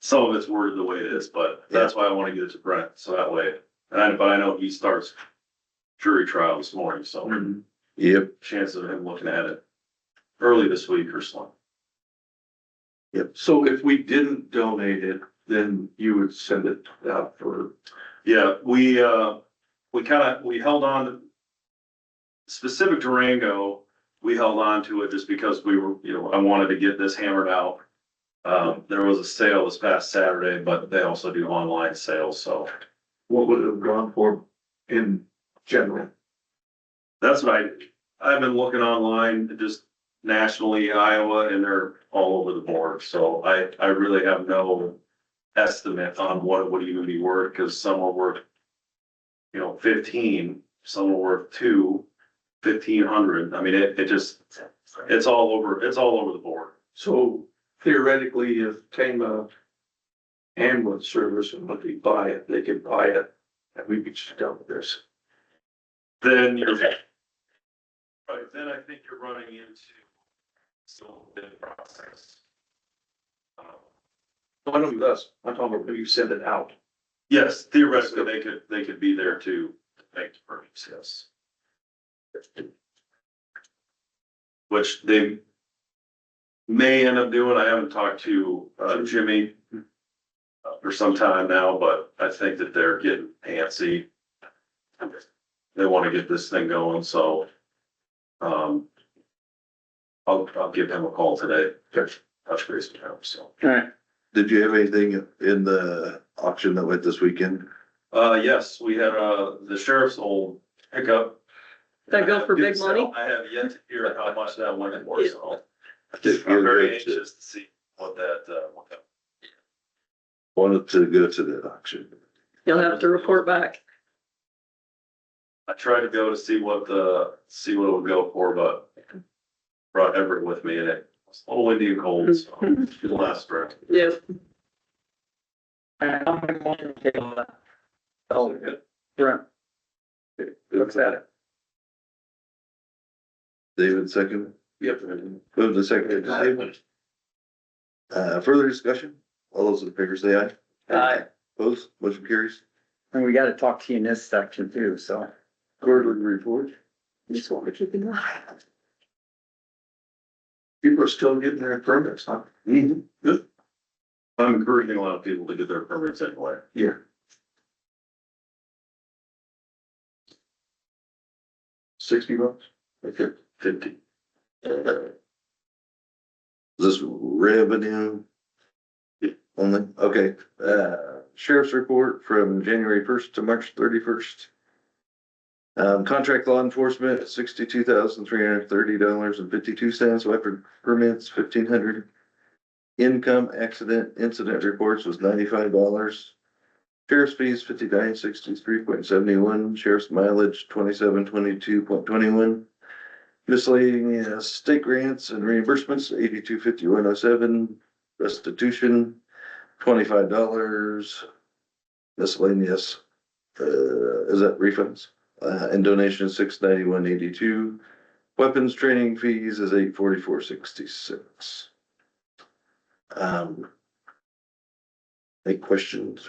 some of it's worded the way it is, but that's why I wanna get it to Brent, so that way, but I know he starts jury trial this morning, so Yep. chances of him looking at it early this week or so. So if we didn't donate it, then you would send it out for. Yeah, we held on to specific Durango, we held on to it just because we were, I wanted to get this hammered out. There was a sale this past Saturday, but they also do online sales, so. What would it have gone for in general? That's what I've been looking online, just nationally, Iowa, and they're all over the board, so I really have no estimate on what it would even be worth, cause some are worth, 15, some are worth 1,500. I mean, it's all over the board. So theoretically, if Tama ambulance service and what they buy it, they could buy it and we could just dump this. Then right, then I think you're running into still a bid process. I don't do this. I'm talking about when you send it out. Yes, theoretically, they could be there to make the purchase, yes. Which they may end up doing. I haven't talked to Jimmy for some time now, but I think that they're getting antsy. they wanna get this thing going, so. I'll give him a call today, touch base with him, so. Alright, Did you have anything in the auction that went this weekend? Yes, we had, the sheriff's old pickup. That go for big Good sell. money? I have yet to hear how much that went for, so Did I'm very you anxious to see what that. wanted to go to the auction? You'll have to report back. I tried to go to see what it would go for, but brought Everett with me and it was a little windy and cold, so it'll last forever. Yeah, I'm gonna motion to table that. Oh, good. Brent. Looks at it. David, second. Yep. Move the second to table. Further discussion? All those in favor say aye. Aye. Opposed, motion carries. And we gotta talk to you in this section too, so. Quarterly report. just want to keep in mind. People are still getting their permits, huh? Mm-hmm. Good. I'm encouraging a lot of people to get their permits anyway. Yeah. $60? Okay. 50. Is this revenue? Only, okay, sheriff's report from January 1st to March 31st. Contract law enforcement, $62,330.52, weapon permits, $1,500. Income accident incident reports was $95. Sheriff's fees, $59.63.71, sheriff's mileage, $27.22.21. Miscellaneous state grants and reimbursements, $82.51.07, restitution, $25. Miscellaneous, is that refunds? And donations, $691.82. Weapons training fees is $844.66. Any questions?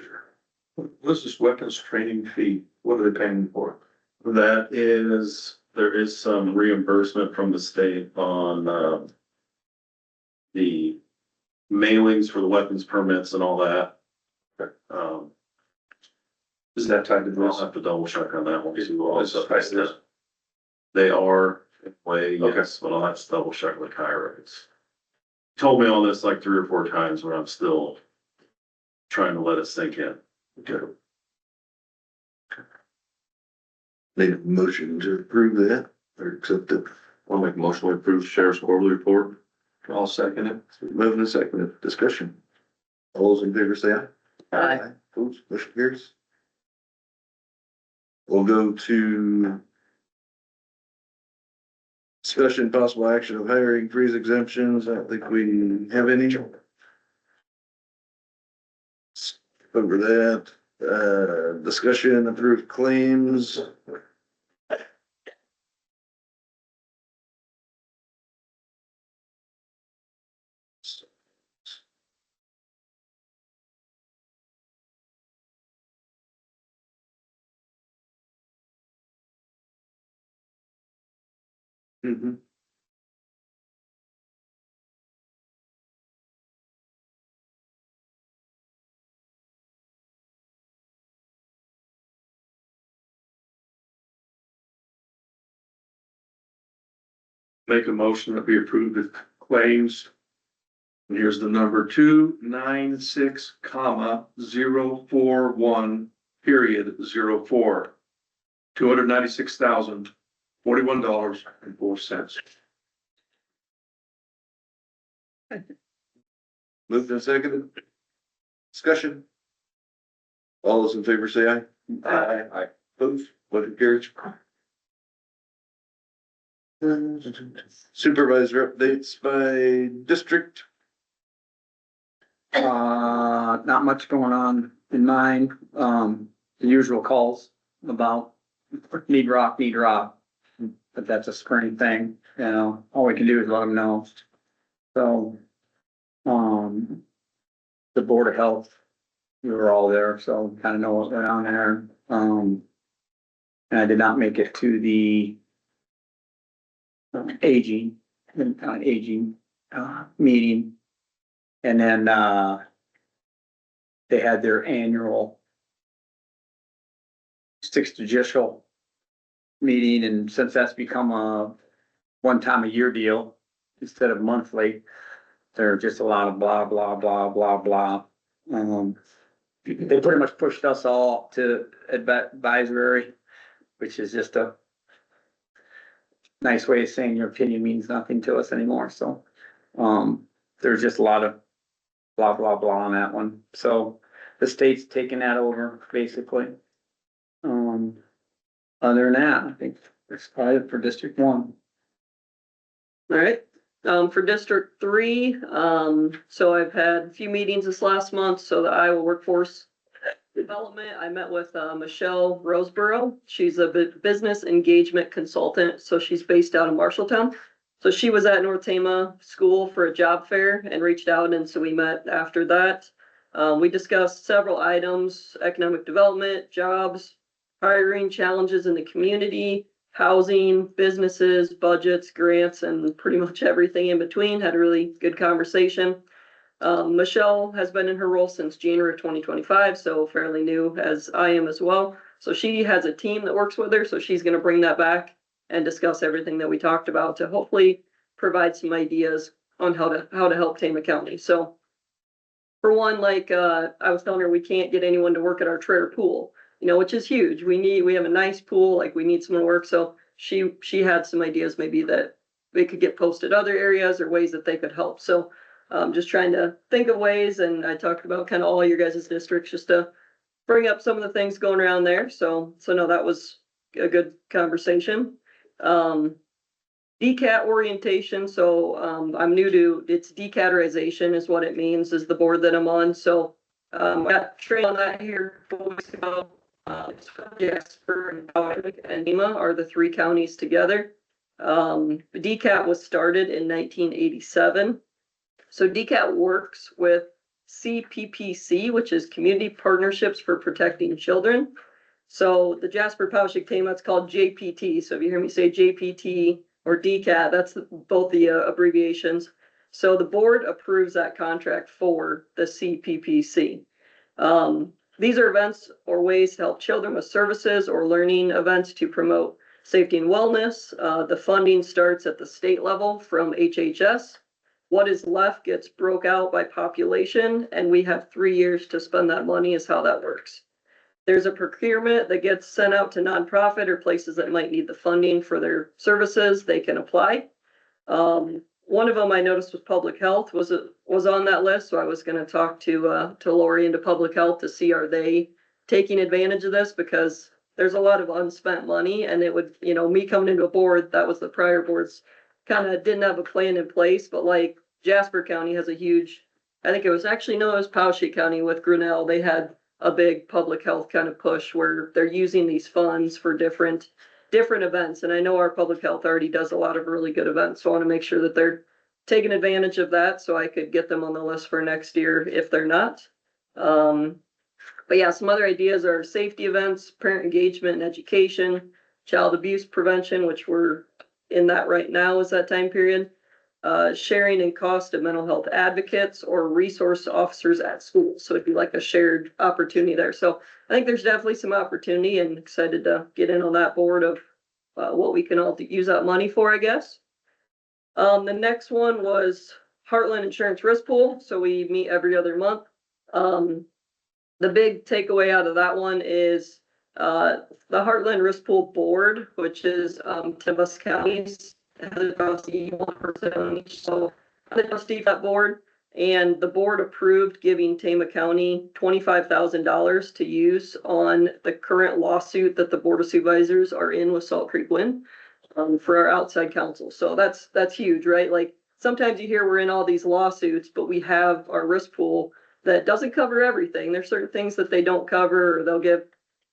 What's this weapons training fee? What are they paying for? There is some reimbursement from the state on, the mailings for the weapons permits and all that. Is that tied to I'll this? have to double check on that one too. This is tied to this? They are, in a way, Okay. yes, but I'll have to double check with Kyra. It's told me all this like 3 or 4 times, but I'm still trying to let it sink in. Okay. Need a motion to approve that or accept it. I'll make a motion to approve sheriff's quarterly report. I'll second it. Moving a second, discussion. All those in favor say aye. Aye. Opposed, motion carries. We'll go to discussion possible action of hiring freeze exemptions. I don't think we have any. Over that, discussion approved claims. Mm-hmm. Make a motion that we approve the claims. And here's the number 296, 041, period, 04. $296,041.04. Moved and seconded. Discussion. All those in favor say aye. Aye. Opposed, motion carries. Supervisor updates by district. Not much going on in mine, the usual calls about need rock, but that's a spring thing, you know, all we can do is let them know. So, the Board of Health, we were all there, so kind of know what went on there, and I did not make it to the aging meeting. And then, they had their annual sixth judicial meeting, and since that's become a one time a year deal instead of monthly, there are just a lot of blah, blah, blah, blah, blah. They pretty much pushed us all to advisory, which is just a nice way of saying your opinion means nothing to us anymore, so. There's just a lot of blah, blah, blah on that one, so the state's taking that over, basically. Other than that, I think it's probably it for District 1. All right, for District 3, so I've had a few meetings this last month, so the Iowa Workforce Development, I met with, Michelle Roseborough. She's a business engagement consultant, so she's based out of Marshalltown. So she was at North Tama School for a job fair and reached out, and so we met after that. We discussed several items: economic development, jobs, hiring, challenges in the community, housing, businesses, budgets, grants, and pretty much everything in between. Had a really good conversation. Michelle has been in her role since January of 2025, so fairly new, as I am as well. So she has a team that works with her, so she's going to bring that back and discuss everything that we talked about to hopefully provide some ideas on how to help Tama County. So for one, like I was telling her, we can't get anyone to work at our trailer pool, which is huge. We have a nice pool, like we need someone to work. So she had some ideas maybe that they could get posted other areas or ways that they could help. So just trying to think of ways, and I talked about kind of all your guys' districts just to bring up some of the things going around there. So no, that was a good conversation. DCAT orientation. So I'm new to it's decategorization is what it means, is the board that I'm on. So I got trained on that here 4 weeks ago. Jasper and Howard and Tama are the 3 counties together. DCAT was started in 1987. So DCAT works with CPPC, which is Community Partnerships for Protecting Children. So the Jasper Poweshiek Tama, it's called JPT. So if you hear me say JPT or DCAT, that's both the abbreviations. So the board approves that contract for the CPPC. These are events or ways to help children with services or learning events to promote safety and wellness. The funding starts at the state level from HHS. What is left gets broke out by population, and we have 3 years to spend that money is how that works. There's a procurement that gets sent out to nonprofit or places that might need the funding for their services. They can apply. One of them I noticed was public health was on that list. So I was going to talk to Lori into public health to see, are they taking advantage of this? Because there's a lot of unspent money, and it would, me coming into a board, that was the prior boards, kind of didn't have a plan in place. But like Jasper County has a huge, I think it was actually known as Poweshiek County with Grinnell. They had a big public health kind of push where they're using these funds for different events. And I know our public health already does a lot of really good events. So I want to make sure that they're taking advantage of that so I could get them on the list for next year if they're not. But yeah, some other ideas are safety events, parent engagement and education, child abuse prevention, which we're in that right now is that time period. Sharing and cost of mental health advocates or resource officers at schools. So it'd be like a shared opportunity there. So I think there's definitely some opportunity, and excited to get in on that board of what we can all use that money for, I guess. The next one was Heartland Insurance Risk Pool. So we meet every other month. The big takeaway out of that one is the Heartland Risk Pool board, which is 10 of us counties, has a trustee, 1 person on each. So I'm the trustee of that board, and the board approved giving Tama County $25,000 to use on the current lawsuit that the Board of Supervisors are in with Salt Creek Wind for our outside counsel. So that's huge, right? Like sometimes you hear we're in all these lawsuits, but we have our risk pool that doesn't cover everything. There's certain things that they don't cover, or they'll give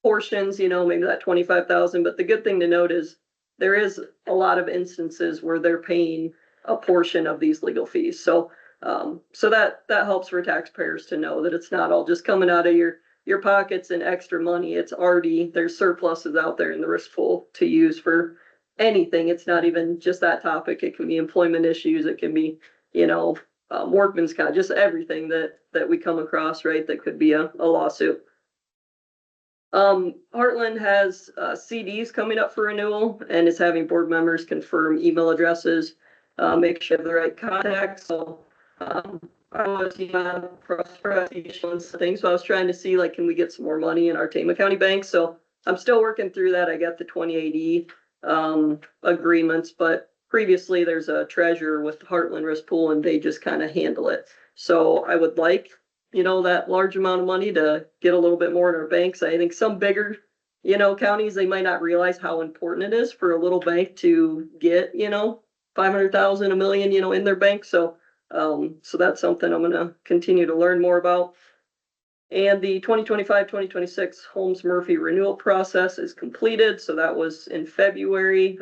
portions, maybe that 25,000. But the good thing to note is there is a lot of instances where they're paying a portion of these legal fees. So that helps for taxpayers to know that it's not all just coming out of your pockets and extra money. It's already, there's surpluses out there in the risk pool to use for anything. It's not even just that topic. It can be employment issues. It can be, workman's comp, just everything that we come across, right? That could be a lawsuit. Heartland has, CDs coming up for renewal and is having board members confirm email addresses, make sure you have the right contacts, so, I was, press issuance things, so I was trying to see, like, can we get some more money in our Tama County Bank, so I'm still working through that, I got the 2080, agreements, but previously there's a treasurer with Heartland Risk Pool and they just kind of handle it. So I would like, that large amount of money to get a little bit more in our banks. I think some bigger, counties, they might not realize how important it is for a little bank to get, 500,000, $1 million, in their bank. So, so that's something I'm gonna continue to learn more about. And the 2025-2026 Holmes Murphy renewal process is completed. So that was in February.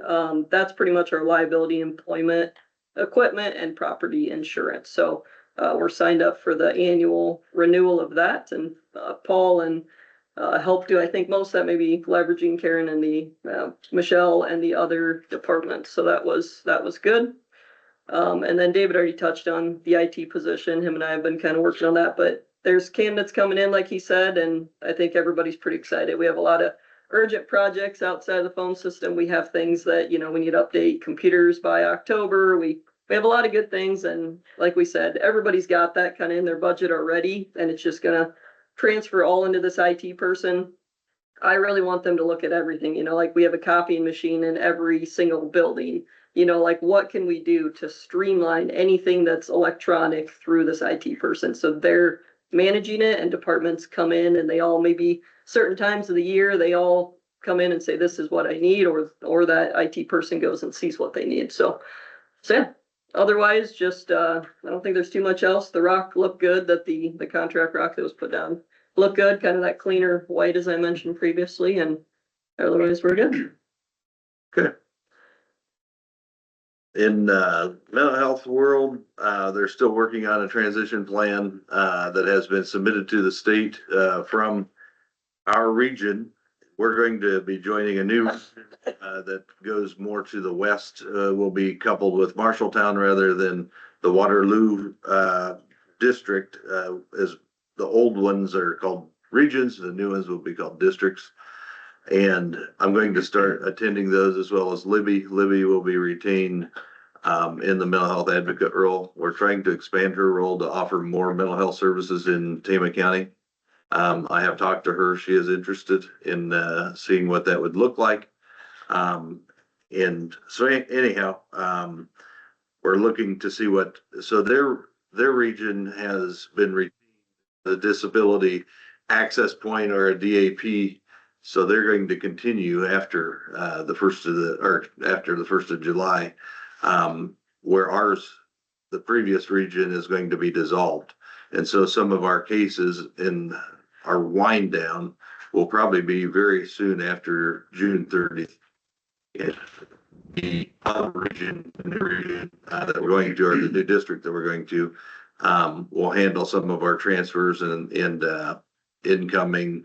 That's pretty much our liability, employment, equipment, and property insurance. So we're signed up for the annual renewal of that. And Paul and helped do, I think, most of that, maybe leveraging Karen and the Michelle and the other departments. So that was good. And then David already touched on the IT position. Him and I have been kind of working on that, but there's candidates coming in, like he said, and I think everybody's pretty excited. We have a lot of urgent projects outside of the phone system. We have things that, we need to update computers by October. We have a lot of good things. And like we said, everybody's got that kind of in their budget already. And it's just going to transfer all into this IT person. I really want them to look at everything, like we have a copying machine in every single building, like what can we do to streamline anything that's electronic through this IT person? So they're managing it and departments come in and they all, maybe certain times of the year, they all come in and say, this is what I need, or that IT person goes and sees what they need. So yeah, otherwise just, I don't think there's too much else. The rock looked good, that the contract rock that was put down looked good, kind of that cleaner white as I mentioned previously, and otherwise we're good. Okay. In mental health world, they're still working on a transition plan that has been submitted to the state from our region. We're going to be joining a new that goes more to the west, will be coupled with Marshalltown rather than the Waterloo district, as the old ones are called regions, the new ones will be called districts. And I'm going to start attending those, as well as Libby. Libby will be retained in the mental health advocate role. We're trying to expand her role to offer more mental health services in Tama County. I have talked to her. She is interested in seeing what that would look like. And so anyhow, we're looking to see so their region has been the disability access point, or a DAP. So they're going to continue after the 1st of July, where the previous region is going to be dissolved. And so some of our cases in our wind down will probably be very soon after June 30th. The other region, the new region that we're going to, or the new district that we're going to, will handle some of our transfers and incoming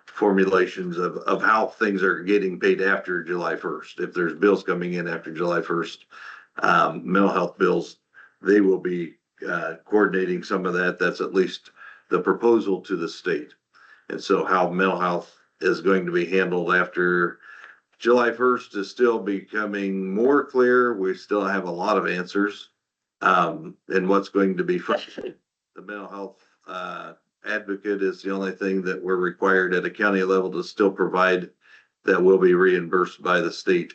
formulations of how things are getting paid after July 1st. If there's bills coming in after July 1st, mental health bills, they will be coordinating some of that. That's at least the proposal to the state. And so how mental health is going to be handled after July 1st is still becoming more clear. We still have a lot of answers. And what's going to be fun. The mental health advocate is the only thing that we're required at a county level to still provide that will be reimbursed by the state,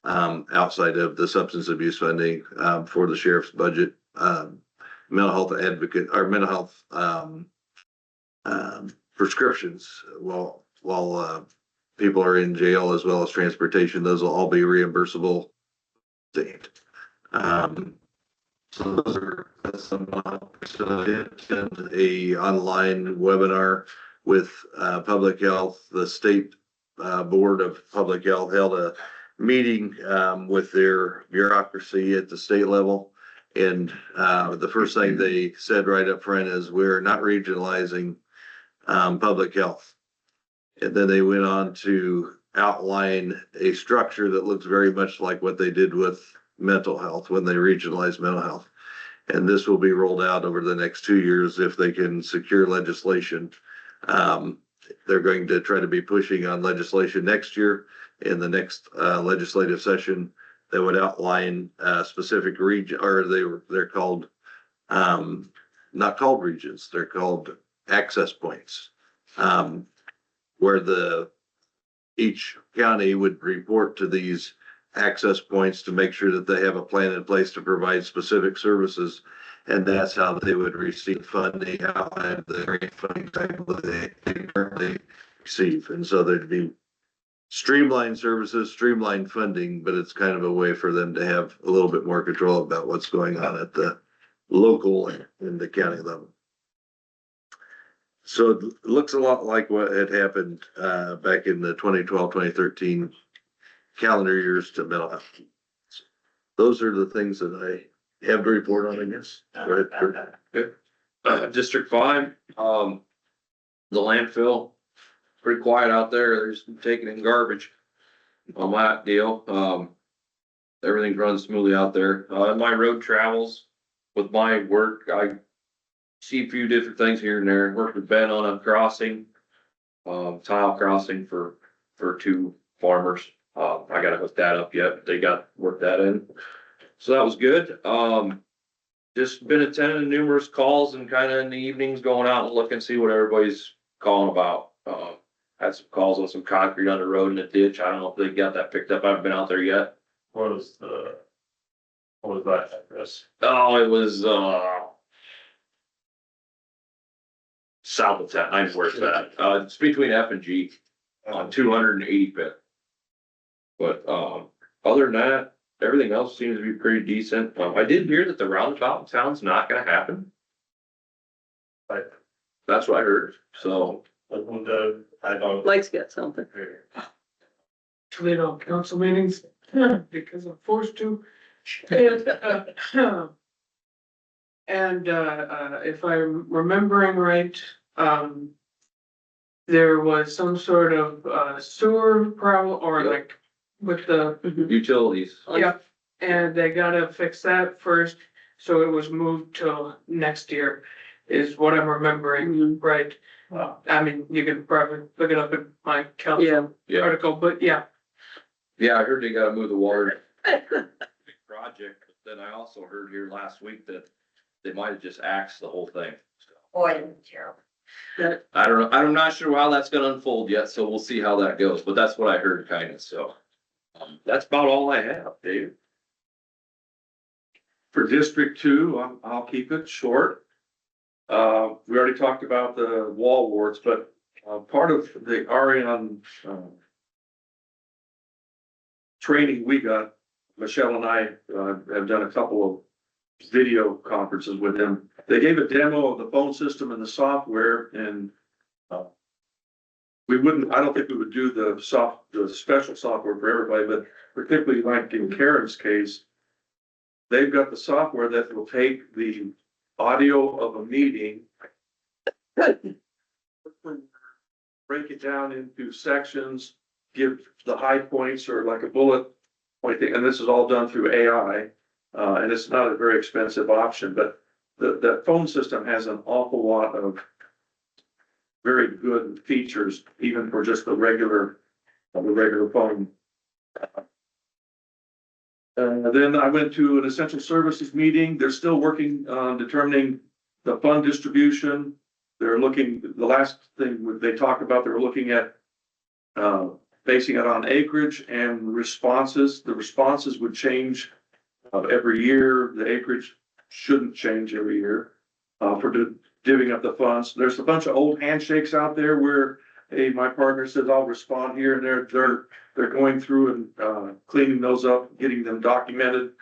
outside of the substance abuse funding for the sheriff's budget. Mental health advocate, or mental health prescriptions, while people are in jail, as well as transportation, those will all be reimbursable state. So those are some a online webinar with public health. The state board of public health held a meeting with their bureaucracy at the state level. And the first thing they said right up front is, we're not regionalizing public health. And then they went on to outline a structure that looks very much like what they did with mental health when they regionalized mental health. And this will be rolled out over the next 2 years if they can secure legislation. they're going to try to be pushing on legislation next year in the next legislative session that would outline specific region, or they're called, not called regions, they're called access points. Where each county would report to these access points to make sure that they have a plan in place to provide specific services. And that's how they would receive funding, outline the grant funding type that they currently receive. And so there'd be streamlined services, streamlined funding, but it's kind of a way for them to have a little bit more control about what's going on at the local and the county level. So it looks a lot like what had happened back in the 2012, 2013 calendar years to mental health. Those are the things that I have to report on, I guess. Go ahead, Kurt. District 5, the landfill, pretty quiet out there. There's taking in garbage on that deal. Everything's running smoothly out there. My road travels with my work. I see a few different things here and there. Worked with Ben on a crossing, tile crossing for 2 farmers. I gotta hook that up yet. They got work that in. So that was good. Just been attending numerous calls and kind of in the evenings going out and looking, see what everybody's calling about. Had some calls on some concrete on the road in a ditch. I don't know if they got that picked up. I haven't been out there yet. What was that address? Oh, it was, south of town. I know where it's at. It's between F and G on 285th. But, other than that, everything else seems to be pretty decent. I did hear that the roundabout in town's not gonna happen. Right. That's what I heard, so. I don't. Mike's got something. Toledo council meetings because I'm forced to. And if I'm remembering right, there was some sort of sewer problem or Yep. like with the, Utilities. yeah, and they gotta fix that first. So it was moved till next year is what I'm remembering, right? I mean, you can probably look it up in my council Yeah. article, but yeah. Yeah, I heard they gotta move the water. Big project, but then I also heard here last week that they might have just axed the whole thing. Boy, terrible. I don't know, I'm not sure how that's gonna unfold yet, so we'll see how that goes, but that's what I heard kinda, so. That's about all I have, Dave. For District 2, I'll keep it short. We already talked about the wall warts, but part of the Arion training we got, Michelle and I have done a couple of video conferences with them. They gave a demo of the phone system and the software, and I don't think we would do the special software for everybody, but particularly like in Karen's case, they've got the software that will take the audio of a meeting, break it down into sections, give the high points or like a bullet point thing, and this is all done through AI. And it's not a very expensive option, but the phone system has an awful lot of very good features, even for just the regular phone. Then I went to an essential services meeting. They're still working on determining the fund distribution. They're looking, the last thing they talked about, they were looking at basing it on acreage and responses. The responses would change every year. The acreage shouldn't change every year for divvying up the funds. There's a bunch of old handshakes out there where, hey, my partner says I'll respond here and there. They're going through and cleaning those up, getting them documented.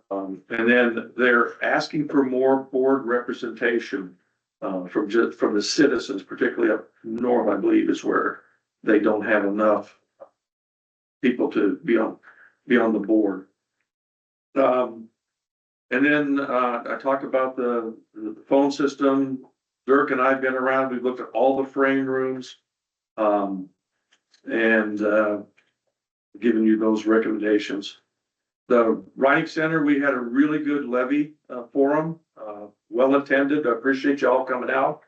And then they're asking for more board representation from the citizens, particularly up north, I believe, is where they don't have enough people to be on the board. And then I talked about the phone system. Dirk and I have been around. We've looked at all the frame rooms and given you those recommendations. The writing center, we had a really good levy forum, well attended. I appreciate y'all coming out.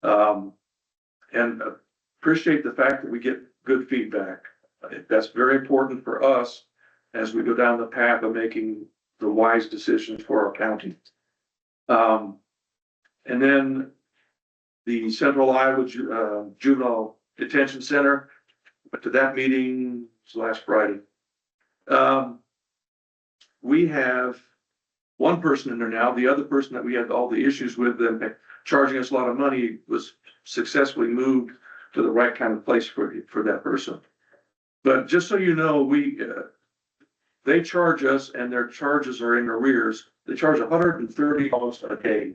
And appreciate the fact that we get good feedback. That's very important for us as we go down the path of making the wise decisions for our county. And then the Central Iowa Juvenile Detention Center, went to that meeting last Friday. We have one person in there now. The other person that we had all the issues with them charging us a lot of money was successfully moved to the right kind of place for that person. But just so you know, they charge us, and their charges are in arrears. They charge $130 a day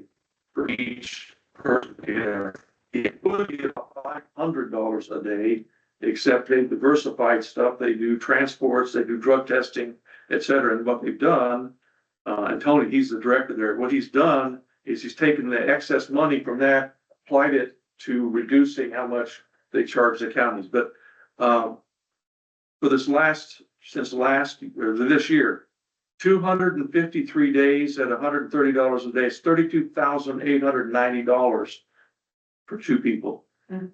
for each person there. It would be about $500 a day, except they diversified stuff. They do transports, they do drug testing, et cetera. And what they've done, and Tony, he's the director there. What he's done is he's taken the excess money from that, applied it to reducing how much they charge the counties. But for this this year, 253 days at $130 a day, it's $32,890 for two people. Mm-hmm.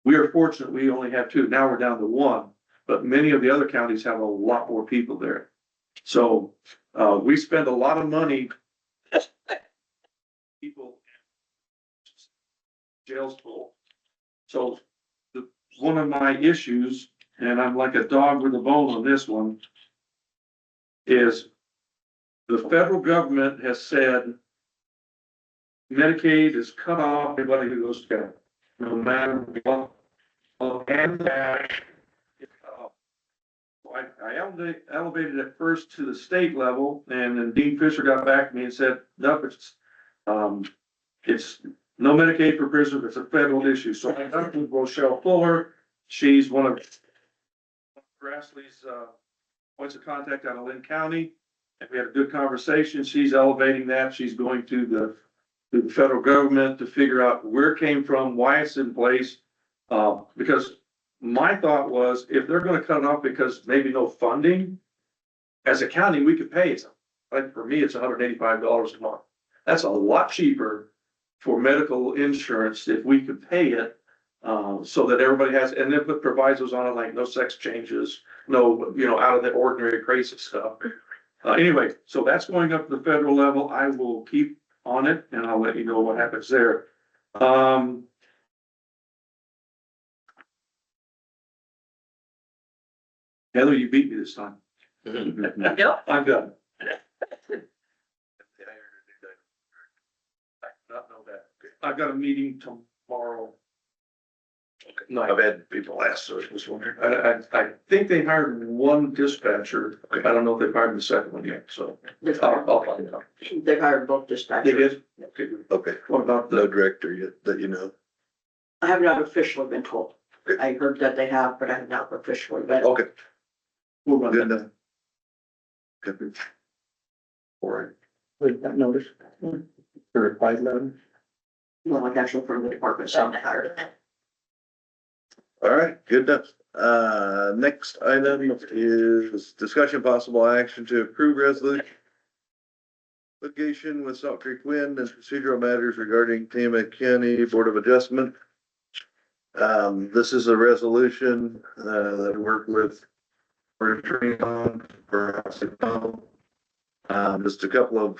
We are fortunate we only have two. Now we're down to one, but many of the other counties have a lot more people there. So we spend a lot of money. People, jails full. So one of my issues, and I'm like a dog with a bone on this one, is the federal government has said Medicaid is cut off everybody who goes to jail, no matter what, and cash is cut off. I elevated it first to the state level, and then Dean Fisher got back to me and said, no, it's no Medicaid for prisoners, it's a federal issue. So I talked with Rochelle Fuller. She's one of Grassley's points of contact out of Lynn County. And we had a good conversation. She's elevating that. She's going to the federal government to figure out where it came from, why it's in place. Because my thought was, if they're gonna cut it off because maybe no funding, as a county, we could pay it. Like for me, it's $185 a month. That's a lot cheaper for medical insurance if we could pay it, so that everybody has, and then put provisos on it, like no sex changes, no, out of the ordinary crazy stuff. Anyway, so that's going up to the federal level. I will keep on it and I'll let you know what happens there. Heather, you beat me this time. Yep. I'm done. Not know that. I've got a meeting tomorrow. I've had people ask, so I was wondering. I think they hired one dispatcher. I don't know if they've hired the second one yet, so I'll find out. They've hired both dispatchers. They did? Okay, good. Okay, What about no the, director yet, that you know. I have not officially been told. I heard that they have, but I have not officially been. Okay, we'll run good that. enough. Good. All right. Wait, that notice. The replied letter. Well, like actually from the department, so they hired. All right, good enough. Next item is discussion possible action to approve resolution. Litigation with Salt Creek Wind and procedural matters regarding Tama County Board of Adjustment. This is a resolution, that I worked with for attorney on for just a couple of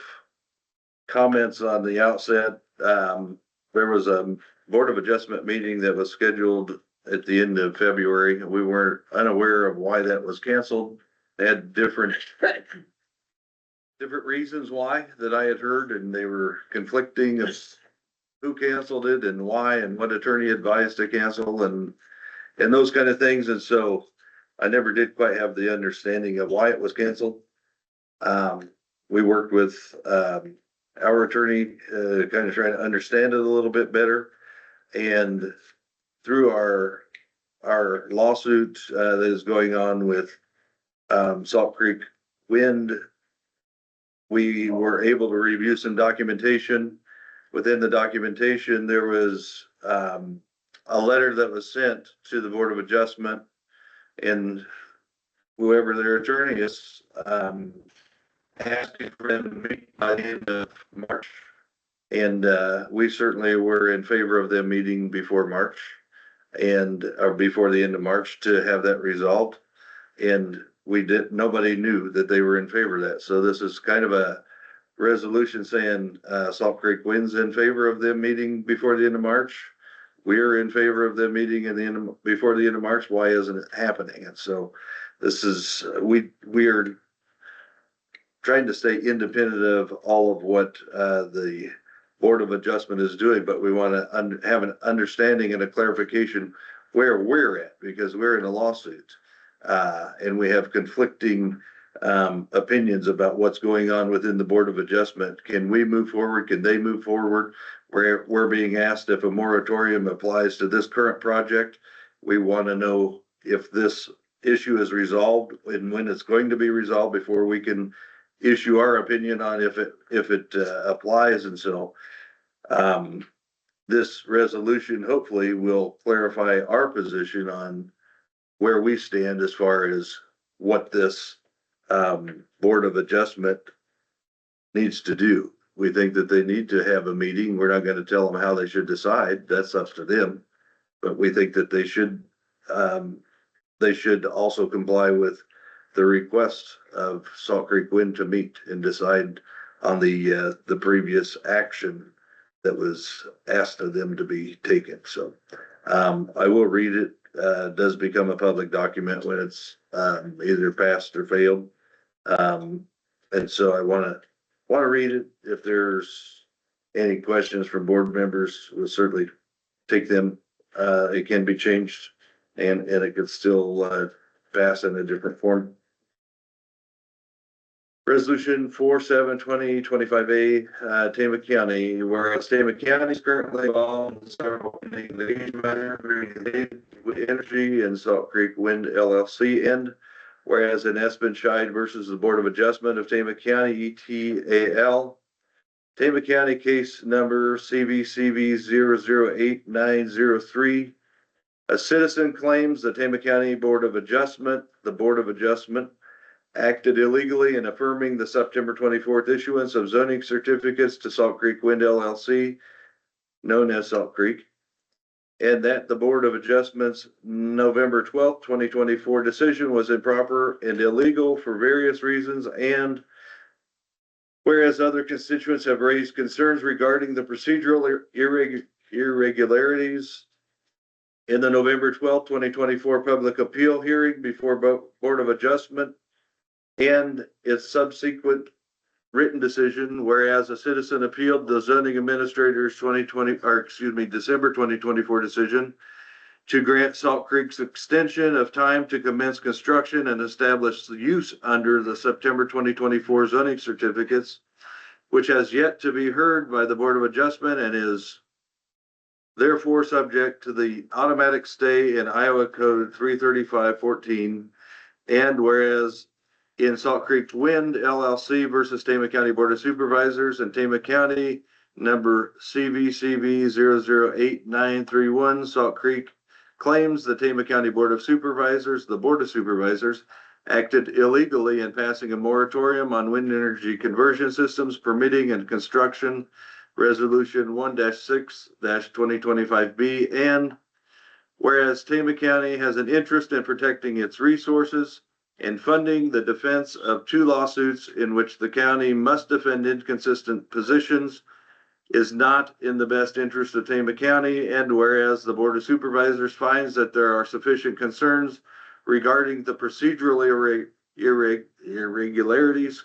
comments on the outset. There was a Board of Adjustment meeting that was scheduled at the end of February. We weren't unaware of why that was canceled. They had different reasons why that I had heard, and they were conflicting of who canceled it and why and what attorney advised to cancel and those kind of things. And so I never did quite have the understanding of why it was canceled. We worked with our attorney, kind of trying to understand it a little bit better. And through our lawsuit that is going on with Salt Creek Wind, we were able to review some documentation. Within the documentation, there was a letter that was sent to the Board of Adjustment, and whoever their attorney is asking for them to meet by the end of March. And we certainly were in favor of them meeting before March. and, or before the end of March to have that resolved. And nobody knew that they were in favor of that. So this is kind of a resolution saying, Salt Creek Wind's in favor of them meeting before the end of March. We're in favor of them meeting before the end of March. Why isn't it happening? And so this is, we are trying to stay independent of all of what, the Board of Adjustment is doing, but we want to have an understanding and a clarification where we're at, because we're in a lawsuit. And we have conflicting, opinions about what's going on within the Board of Adjustment. Can we move forward? Can they move forward? We're being asked if a moratorium applies to this current project. We want to know if this issue is resolved and when it's going to be resolved before we can issue our opinion on if it applies. And so, this resolution hopefully will clarify our position on where we stand as far as what this Board of Adjustment needs to do. We think that they need to have a meeting. We're not going to tell them how they should decide. That's up to them. But we think that they should also comply with the request of Salt Creek Wind to meet and decide on the previous action that was asked of them to be taken. So I will read it. Does become a public document when it's either passed or failed. And so I want to read it. If there's any questions from board members, we'll certainly take them. It can be changed and it could still pass in a different form. Resolution 47/2025A, Tama County, whereas Tama County is currently involved in several litigation matters with Energy and Salt Creek Wind LLC, and whereas in Espenshide versus the Board of Adjustment of Tama County, ETAL, Tama County case number CVCV 008903, a citizen claims the Tama County Board of Adjustment, the Board of Adjustment acted illegally in affirming the September 24th issuance of zoning certificates to Salt Creek Wind LLC, known as Salt Creek, and that the Board of Adjustment's November 12th, 2024 decision was improper and illegal for various reasons, and whereas other constituents have raised concerns regarding the procedural irregularities in the November 12th, 2024 public appeal hearing before Board of Adjustment and its subsequent written decision, whereas a citizen appealed the zoning administrator's December 2024 decision to grant Salt Creek's extension of time to commence construction and establish the use under the September 2024 zoning certificates, which has yet to be heard by the Board of Adjustment and is therefore subject to the automatic stay in Iowa Code 335-14, and whereas in Salt Creek Wind LLC versus Tama County Board of Supervisors and Tama County number CVCV 008931, Salt Creek claims the Tama County Board of Supervisors, the Board of Supervisors, acted illegally in passing a moratorium on wind energy conversion systems, permitting and construction, Resolution 1-6-2025B, and whereas Tama County has an interest in protecting its resources and funding the defense of two lawsuits in which the county must defend inconsistent positions is not in the best interest of Tama County, and whereas the Board of Supervisors finds that there are sufficient concerns regarding the procedural irregularities,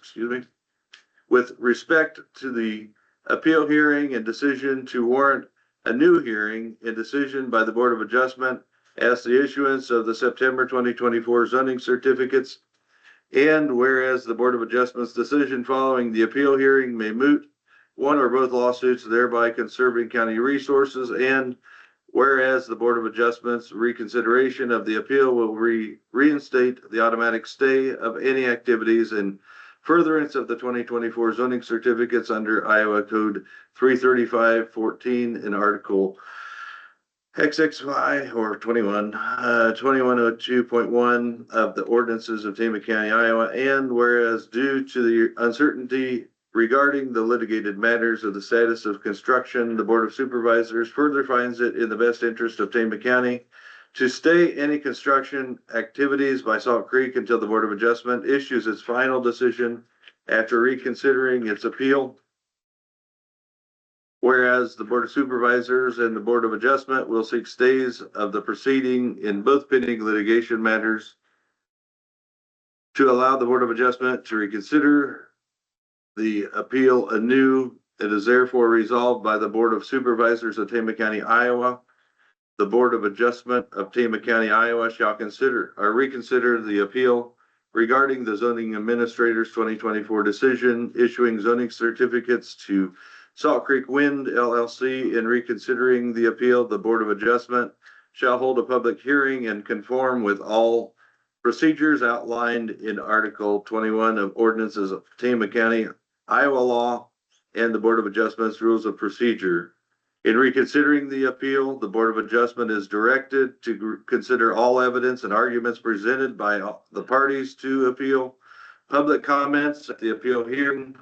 with respect to the appeal hearing and decision to warrant a new hearing and decision by the Board of Adjustment as the issuance of the September 2024 zoning certificates, and whereas the Board of Adjustment's decision following the appeal hearing may moot one or both lawsuits, thereby conserving county resources, and whereas the Board of Adjustment's reconsideration of the appeal will reinstate the automatic stay of any activities in furtherance of the 2024 zoning certificates under Iowa Code 335-14 in Article XXY or 2102.1 of the ordinances of Tama County, Iowa, and whereas due to the uncertainty regarding the litigated matters of the status of construction, the Board of Supervisors further finds it in the best interest of Tama County to stay any construction activities by Salt Creek until the Board of Adjustment issues its final decision after reconsidering its appeal. Whereas the Board of Supervisors and the Board of Adjustment will seek stays of the proceeding in both pending litigation matters to allow the Board of Adjustment to reconsider the appeal anew. It is therefore resolved by the Board of Supervisors of Tama County, Iowa. The Board of Adjustment of Tama County, Iowa shall consider or reconsider the appeal regarding the zoning administrator's 2024 decision issuing zoning certificates to Salt Creek Wind LLC. In reconsidering the appeal, the Board of Adjustment shall hold a public hearing and conform with all procedures outlined in Article 21 of Ordinances of Tama County, Iowa law, and the Board of Adjustment's rules of procedure. In reconsidering the appeal, the Board of Adjustment is directed to consider all evidence and arguments presented by the parties to appeal, public comments at the appeal hearing,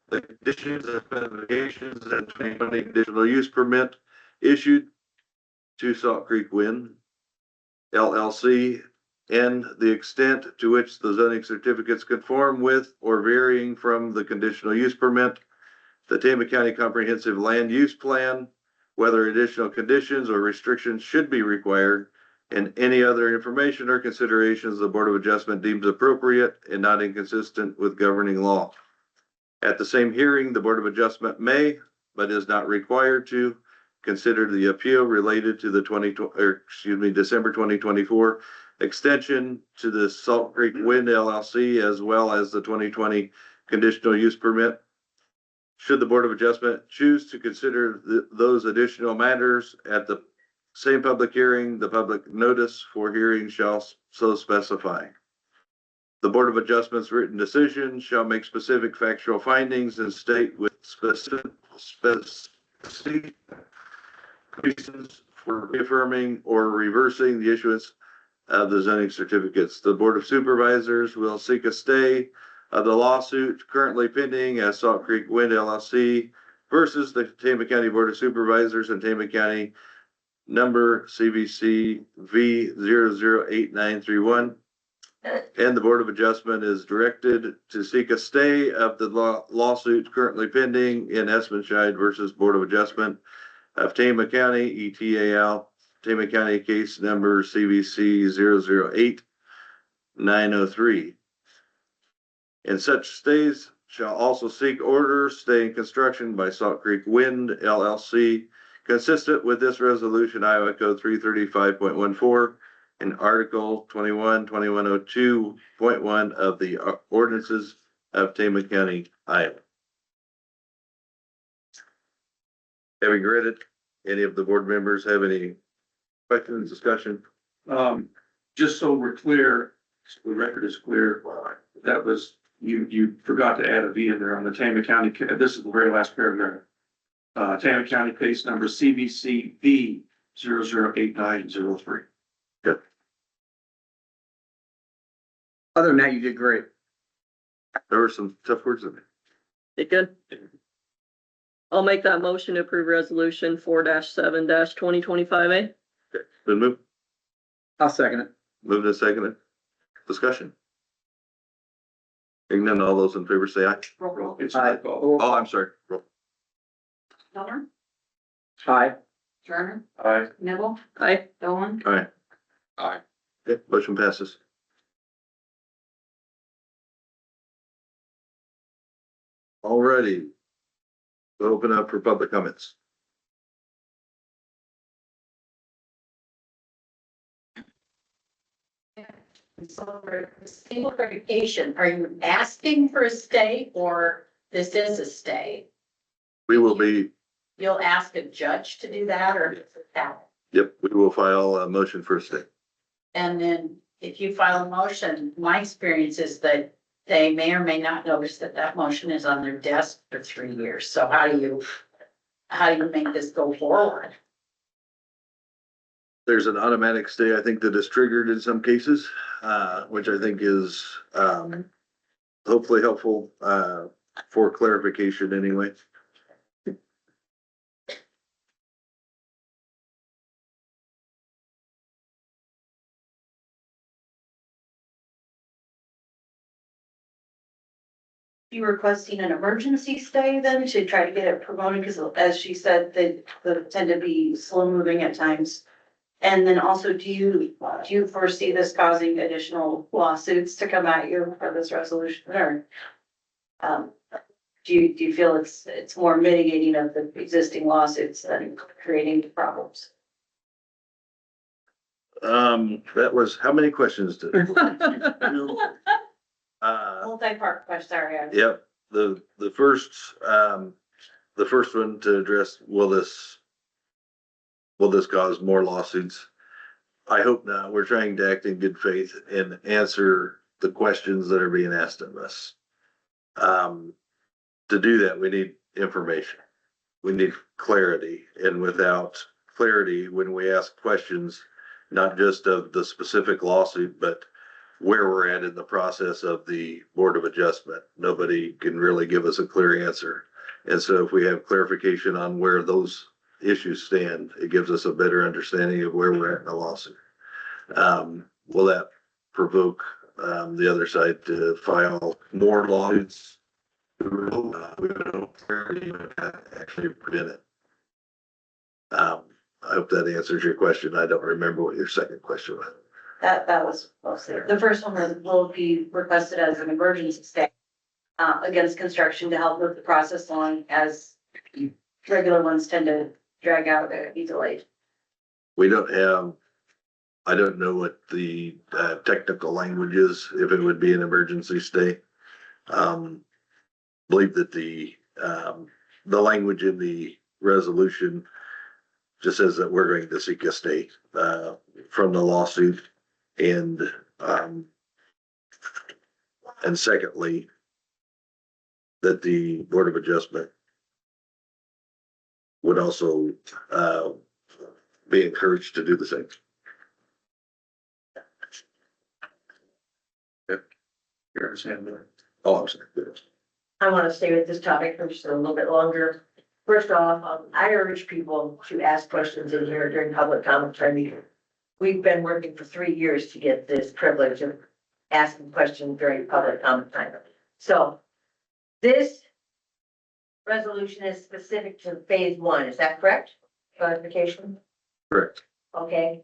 the conditions and specifications and 2020 conditional use permit issued to Salt Creek Wind LLC, and the extent to which the zoning certificates conform with or varying from the conditional use permit, the Tama County Comprehensive Land Use Plan, whether additional conditions or restrictions should be required, and any other information or considerations the Board of Adjustment deems appropriate and not inconsistent with governing law. At the same hearing, the Board of Adjustment may, but is not required to, consider the appeal related to the December 2024 extension to the Salt Creek Wind LLC, as well as the 2020 conditional use permit. Should the Board of Adjustment choose to consider those additional matters at the same public hearing, the public notice for hearing shall so specify. The Board of Adjustment's written decision shall make specific factual findings and state with specific reasons for reaffirming or reversing the issuance of the zoning certificates. The Board of Supervisors will seek a stay of the lawsuit currently pending as Salt Creek Wind LLC versus the Tama County Board of Supervisors and Tama County number CVC V008931. And the Board of Adjustment is directed to seek a stay of the lawsuit currently pending in Espenscheid versus Board of Adjustment of Tama County, ETAL, Tama County case number CVC 008903. And such stays shall also seek order staying construction by Salt Creek Wind LLC, consistent with this resolution, Iowa Code 335.14 and Article 2102.1 of the ordinances of Tama County, Iowa. Having read it, any of the board members have any questions, discussion? Just so we're clear, so the record is clear, that was, you forgot to add a V in there on the Tama County, this is the very last paragraph. Tama County case number CVC V 008903. Good. Other than that, you did great. There were some tough words in there. It good? I'll make that motion to approve resolution 4-7-2025A. Okay, been moved, I'll second it. moved and seconded. Discussion. Hearing none, all those in favor say aye. It's Aye. Oh, I'm sorry. Roll. Miller, Aye. Turner, Aye. Nibble, Aye. Dolan, Aye. Aye. Okay, motion passes. Alrighty. We'll open up for public comments. So for single verification, are you asking for a stay or this is a stay? We will be, You'll ask a judge to do that or is it that? yep, we will file a motion for a stay. And then if you file a motion, my experience is that they may or may not notice that that motion is on their desk for 3 years. So how do you make this go forward? There's an automatic stay, I think, that is triggered in some cases, which I think is, hopefully helpful. for clarification anyway. You requesting an emergency stay then to try to get it promoted? Because as she said, they tend to be slow moving at times. And then also, do you foresee this causing additional lawsuits to come at you for this resolution or? Do you feel it's more mitigating of the existing lawsuits than creating problems? That was, how many questions did? Multi-part question, sorry. Yep, the first one to address, will this cause more lawsuits? I hope not. We're trying to act in good faith and answer the questions that are being asked of us. To do that, we need information. We need clarity, and without clarity, when we ask questions, not just of the specific lawsuit, but where we're at in the process of the Board of Adjustment, nobody can really give us a clear answer. And so if we have clarification on where those issues stand, it gives us a better understanding of where we're at in the lawsuit. Will that provoke the other side to file more lawsuits? We don't actually prevent it. I hope that answers your question. I don't remember what your second question was. That was mostly, the first one was, will be requested as an emergency stay against construction to help move the process along, as regular ones tend to drag out and be delayed. We don't have, I don't know what the technical language is, if it would be an emergency stay. Believe that the language in the resolution just says that we're going to seek a stay from the lawsuit. And secondly, that the Board of Adjustment would also be encouraged to do the same. Yep. You're understanding that? Oh, I'm sorry. I want to stay with this topic for just a little bit longer. First off, I urge people to ask questions in here during public comment time. We've been working for 3 years to get this privilege of asking questions during public comment time. So this resolution is specific to phase 1, is that correct? Clarification? Correct. Okay.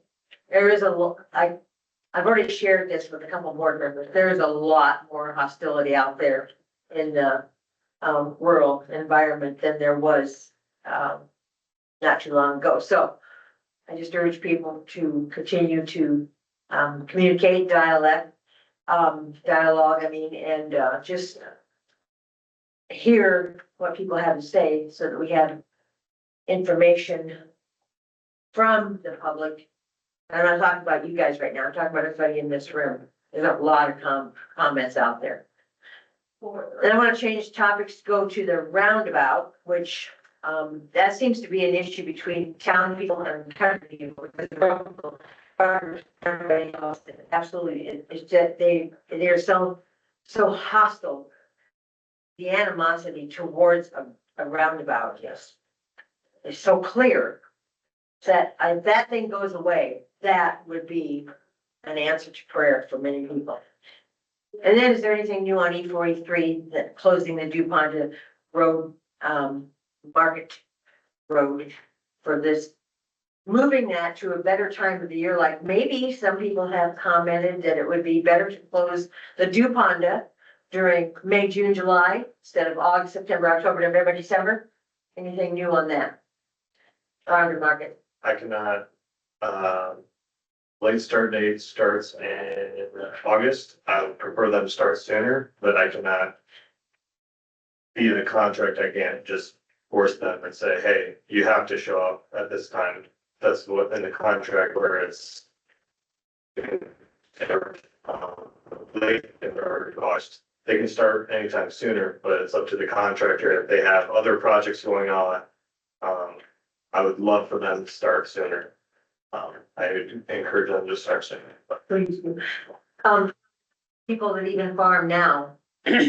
There is I've already shared this with a couple of board members. There is a lot more hostility out there in the rural environment than there was not too long ago. So I just urge people to continue to communicate, dialogue, and just hear what people have to say so that we have information from the public. And I'm not talking about you guys right now, I'm talking about everybody in this room. There's a lot of comments out there. And I want to change topics, go to the roundabout, which that seems to be an issue between town people and country people. Because farmers, everybody else, absolutely, it's just they're so hostile. The animosity towards a roundabout, yes, is so clear that if that thing goes away, that would be an answer to prayer for many people. And then, is there anything new on E4E3 that closing the DuPont Road, Market Road for this? Moving that to a better time of the year, like maybe some people have commented that it would be better to close the DuPont during May, June, July, instead of August, September, October, November, December. Anything new on that? Farm to Market. I cannot, late start date starts in August. I would prefer them to start sooner, but I cannot be in a contract. I can't just force them and say, hey, you have to show up at this time. That's within the contract where it's late or August. They can start anytime sooner, but it's up to the contractor. If they have other projects going on, I would love for them to start sooner. I would encourage them to start sooner. Please do. People that even farm now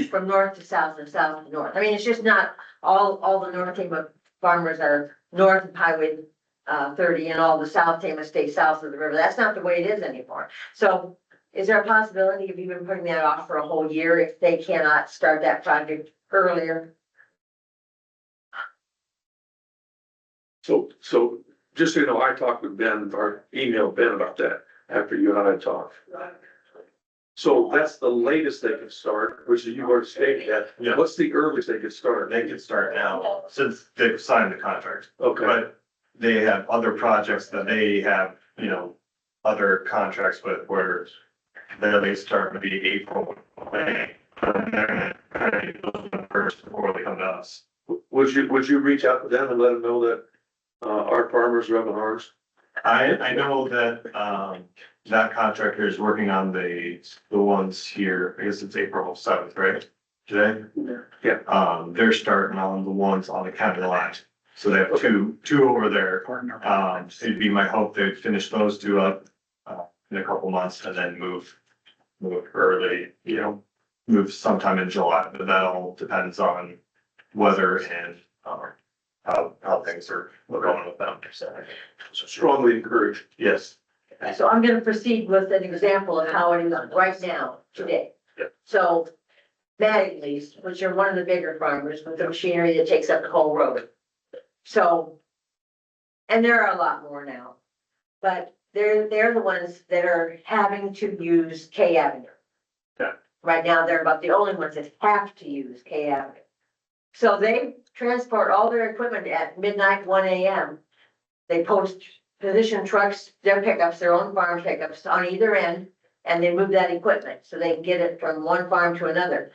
from north to south and south to north. I mean, it's just not all the North Tama farmers are north of Highway 30 and all the South Tama stay south of the river. That's not the way it is anymore. So is there a possibility of even putting that off for a whole year if they cannot start that project earlier? So just so you know, I talked with Ben, or emailed Ben about that after you and I had talked. So that's the latest they could start, which you've already stated that. Yeah. What's the earliest they could start? They can start now, since they've signed the contract. Okay, But they have other projects that they have, you know, other contracts with where they start to be April, May. First before they come to us. would you reach out to them and let them know that, our farmers are up in ours? I know that, that contractor is working on the ones here, I guess it's April 7th, right? Today? Yeah. They're starting on the ones on the county line. So they have two over there. It'd be my hope they'd finish those two up, in a couple months and then move early, you know, move sometime in July, but that all depends on weather and, how things are going with them. So Strongly encouraged. yes. So I'm gonna proceed with an example of how it is right now, today. Yep. So, Matting lease, which are one of the bigger farmers with the machinery that takes up the whole road. So, and there are a lot more now, but they're the ones that are having to use K Avenue. Yeah. Right now, they're about the only ones that have to use K Avenue. So they transport all their equipment at midnight, 1 AM. They post position trucks, their pickups, their own farm pickups on either end, and they move that equipment so they can get it from one farm to another.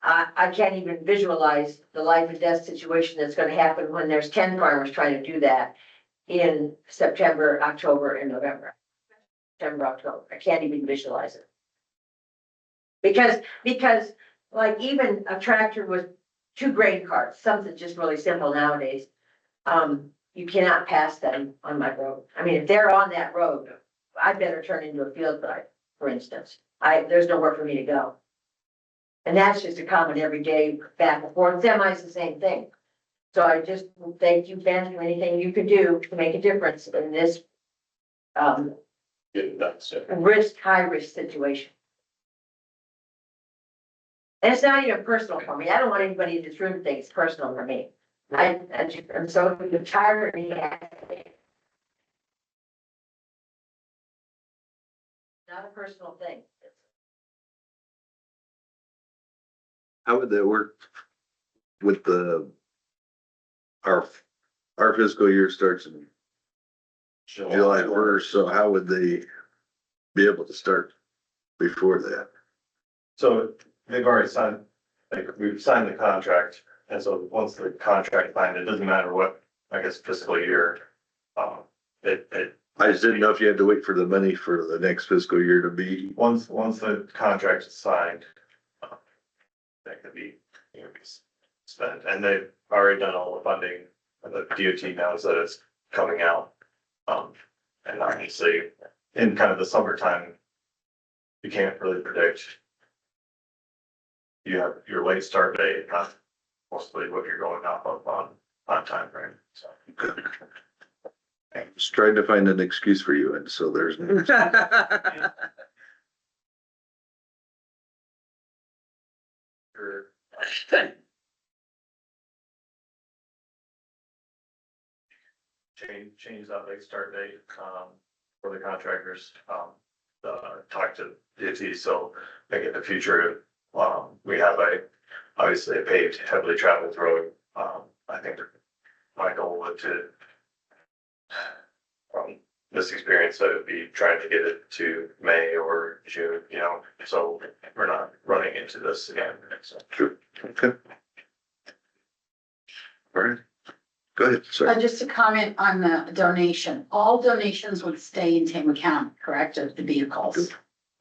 I can't even visualize the life and death situation that's gonna happen when there's 10 farmers trying to do that in September, October, and November. September, October, I can't even visualize it. Because like even a tractor with 2 grain carts, something just really simple nowadays. You cannot pass them on my road. I mean, if they're on that road, I better turn into a field guide, for instance. There's nowhere for me to go. And that's just a common everyday back and forth. Semi's the same thing. So I just thank you, Ben, for anything you could do to make a difference in this high risk situation. And it's not even personal for me. I don't want anybody in this room to think it's personal for me. I'm so tired of being not a personal thing. How would that work with our fiscal year starts in July 1st, so how would they be able to start before that? So they've already signed, like, we've signed the contract, and so once the contract signed, it doesn't matter what, I guess, fiscal year. I just didn't know if you had to wait for the money for the next fiscal year to be. Once the contract is signed, that could be, you know, spent, and they've already done all the funding, and the DOT knows that it's coming out. And obviously, in kind of the summertime, you can't really predict. You have your late start date, not mostly what you're going off of on time frame, so. I was trying to find an excuse for you, and so there's. Change that late start date, for the contractors, talk to DOT, so maybe in the future, we have obviously a paved, heavily traveled road. I think my goal would to, from this experience, I would be trying to get it to May or June, you know, so we're not running into this again, so. Sure, okay. All right, go ahead, sorry. Just to comment on the donation, all donations would stay in Tama County, correct, of the vehicles?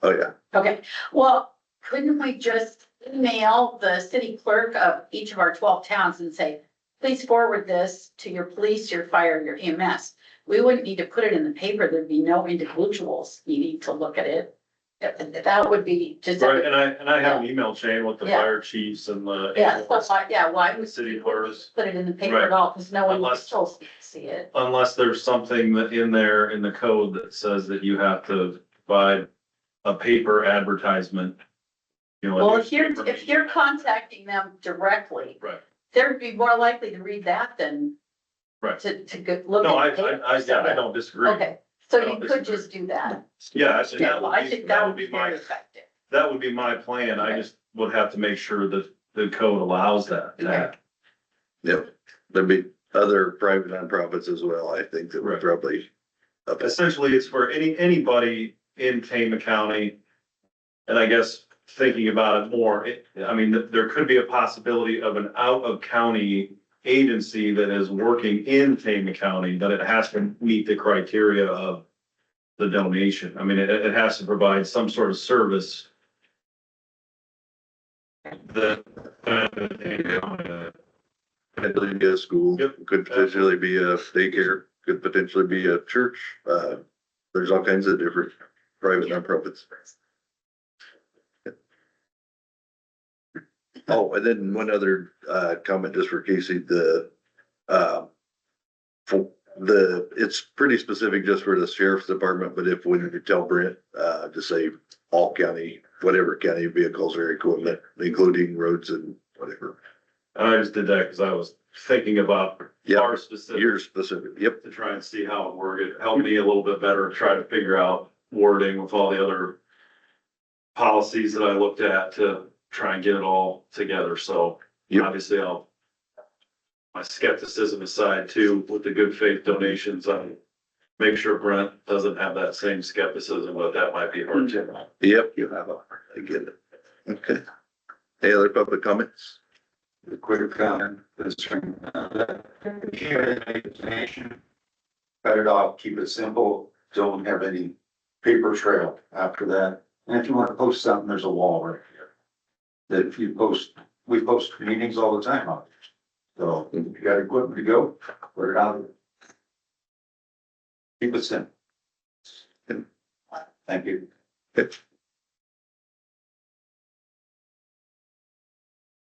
Oh, yeah. Okay, well, couldn't we just email the city clerk of each of our 12 towns and say, please forward this to your police, your fire, your EMS? We wouldn't need to put it in the paper. There'd be no individuals needing to look at it. That would be just. Right, and I have an email chain with the Yeah. fire chiefs and the. Yeah, that's why, yeah, why would City you clerks. put it in the paper Right. at all, because no one was Unless- supposed to see it. Unless there's something that in there in the code that says that you have to provide a paper advertisement. You know, a Well, if you're newspaper. contacting them directly, Right, they'd be more likely to read that than right. to go look No, at the paper. yeah, I don't disagree. Okay, so I you don't could disagree. just do that. Yeah, I think Yeah, that well, I would think be, that would be very my, effective. that would be my plan. I Okay. just would have to make sure that the code allows that. to happen. Yep, there'd be other private nonprofits as well, I think, that would Right. probably. Essentially, it's for anybody in Tama County. And I guess thinking about it more, I mean, there could be a possibility of an out of county agency that is working in Tama County, but it has to meet the criteria of the donation. I mean, it has to provide some sort of service. That. Potentially be a school, Yep. could potentially be a daycare, could potentially be a church, there's all kinds of different private nonprofits. Oh, and then one other, comment just for Casey, it's pretty specific just for the sheriff's department, but if when you tell Brent, to say all county, whatever county vehicles or equipment, including roads and whatever. And I just did that because I was thinking about Yeah, our specific. you're specific, yep. To try and see how it worked. It helped me a little bit better, try to figure out wording with all the other policies that I looked at to try and get it all together. So Yep. obviously my skepticism aside too, with the good faith donations, I make sure Brent doesn't have that same skepticism, but that might be hard too. Yep, you have I get it. Okay. Any other public comments? The quick comment, concerning nation. Cut it off, keep it simple, don't have any paper trail after that. And if you want to post something, there's a wall right here. That if you post, we post meetings all the time on it. So if you got equipment to go, put it out. Keep it simple. Thank you.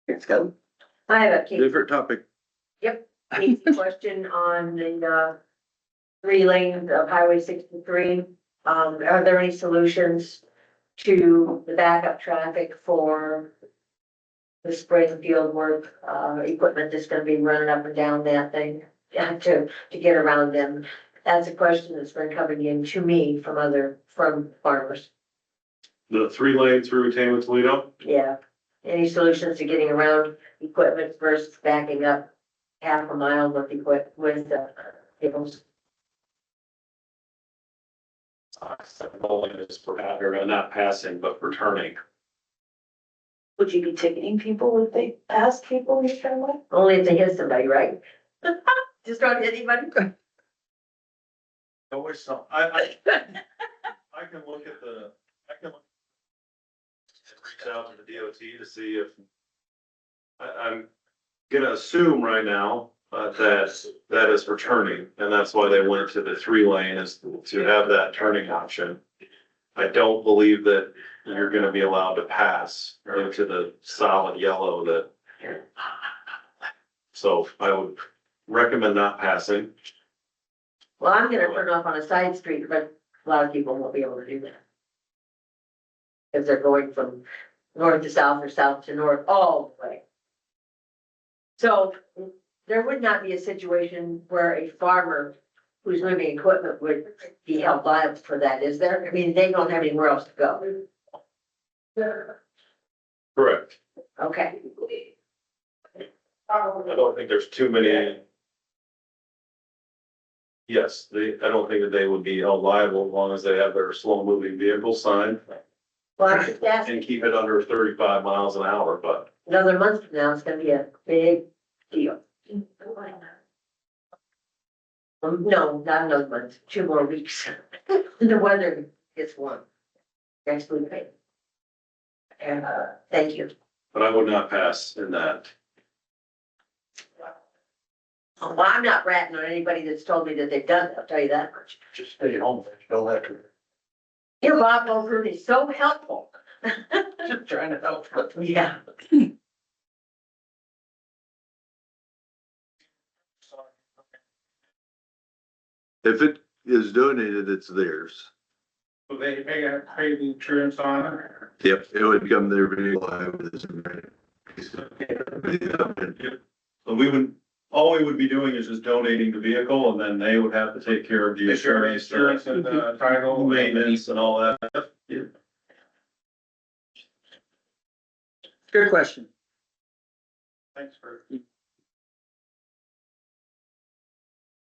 Let's go. I have a case. Different topic. Easy question on the 3 lanes of Highway 63. Are there any solutions to the backup traffic for the spring field work, equipment that's gonna be running up and down that thing, to get around them? That's a question that's been coming in to me from farmers. The 3 lane through Tama Toledo. Yeah. Any solutions to getting around equipment versus backing up half a mile with vehicles? Only is for not passing, but for turning. Would you be ticketing people if they pass people in your way? Only if they hit somebody, right? Just don't hit anybody. Always so, I can look at I can reach out to the DOT to see if, I'm gonna assume right now, that is for turning, and that's why they went to the 3 lane is to have that turning option. I don't believe that you're gonna be allowed to pass into the solid yellow that. So I would recommend not passing. Well, I'm gonna turn off on a side street, but a lot of people won't be able to do that. If they're going from north to south or south to north, all the way. So there would not be a situation where a farmer who's moving equipment would be held liable for that, is there? I mean, they don't have anywhere else to go. Correct. Okay. I don't think there's too many. Yes, I don't think that they would be held liable as long as they have their slow moving vehicle sign Well, I'm just asking, and keep it under 35 miles an hour, but. another month from now, it's gonna be a big deal. No, not another month, 2 more weeks. The weather gets warm. Next week. And, thank you. But I would not pass in that. Well, I'm not ratting on anybody that's told me that they've done it, I'll tell you that much. Just stay home, don't have to Your Bob O'Rourke is so helpful. Just trying to help. Yeah. If it is donated, it's theirs. So they gotta pay the insurance on it. Yep, it would become their vehicle. So we would, all we would be doing is just donating the vehicle and then they would have to take care of the insurance. Insurance and title. Maintenance and all that. Good question. Thanks for.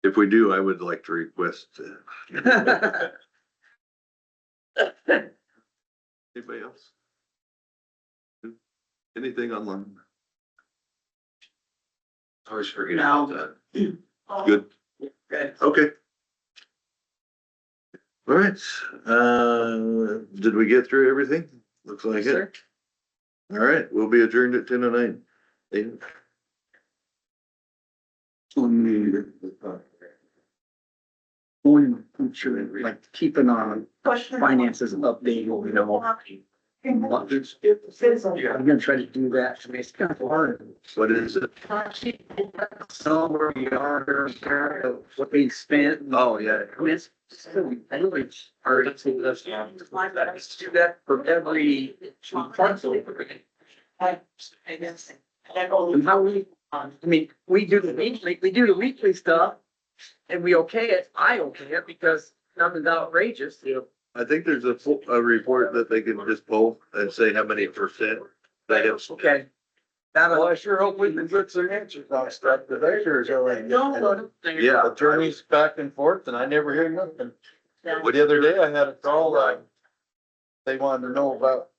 If we do, I would like to request. Anybody else? Anything online? I always forget about that. Good. Okay. Okay. All right, did we get through everything? Looks like Yes, it. sir. All right, we'll be adjourned at 10:09. Like keeping on finances updating, you know. I'm gonna try to do that. I mean, it's kind of hard. What is it? So where we are, what being spent. Oh, yeah. I mean, it's still really hard to do that for every parcel. And how we, I mean, we do the weekly stuff and we okay it. I okay it because nothing's outrageous. I think there's a report that they can just pull and say how many percent they have. Okay. Well, I sure hope we can get some answers on stuff, but they sure is already. Yeah. Attorneys back and forth and I never hear nothing. The other day I had a call, they wanted to know about.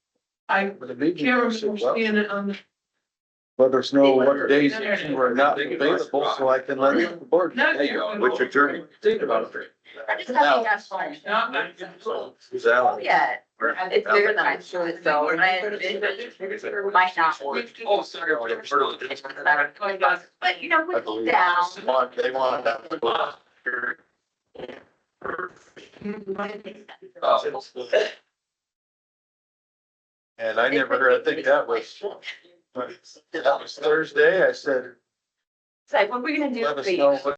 I the meeting. can't I said, remember well, seeing it on the. let us know what days were not available so I can let the board. Which attorney? I just have to ask one. Who's Alan? Yeah, it's bigger than I should, so I might not. Oh, sorry. But you know, I with believe down. they wanted that. And I never heard, I think that was Thursday. I said, It's like, what are we gonna do? let us for you? know what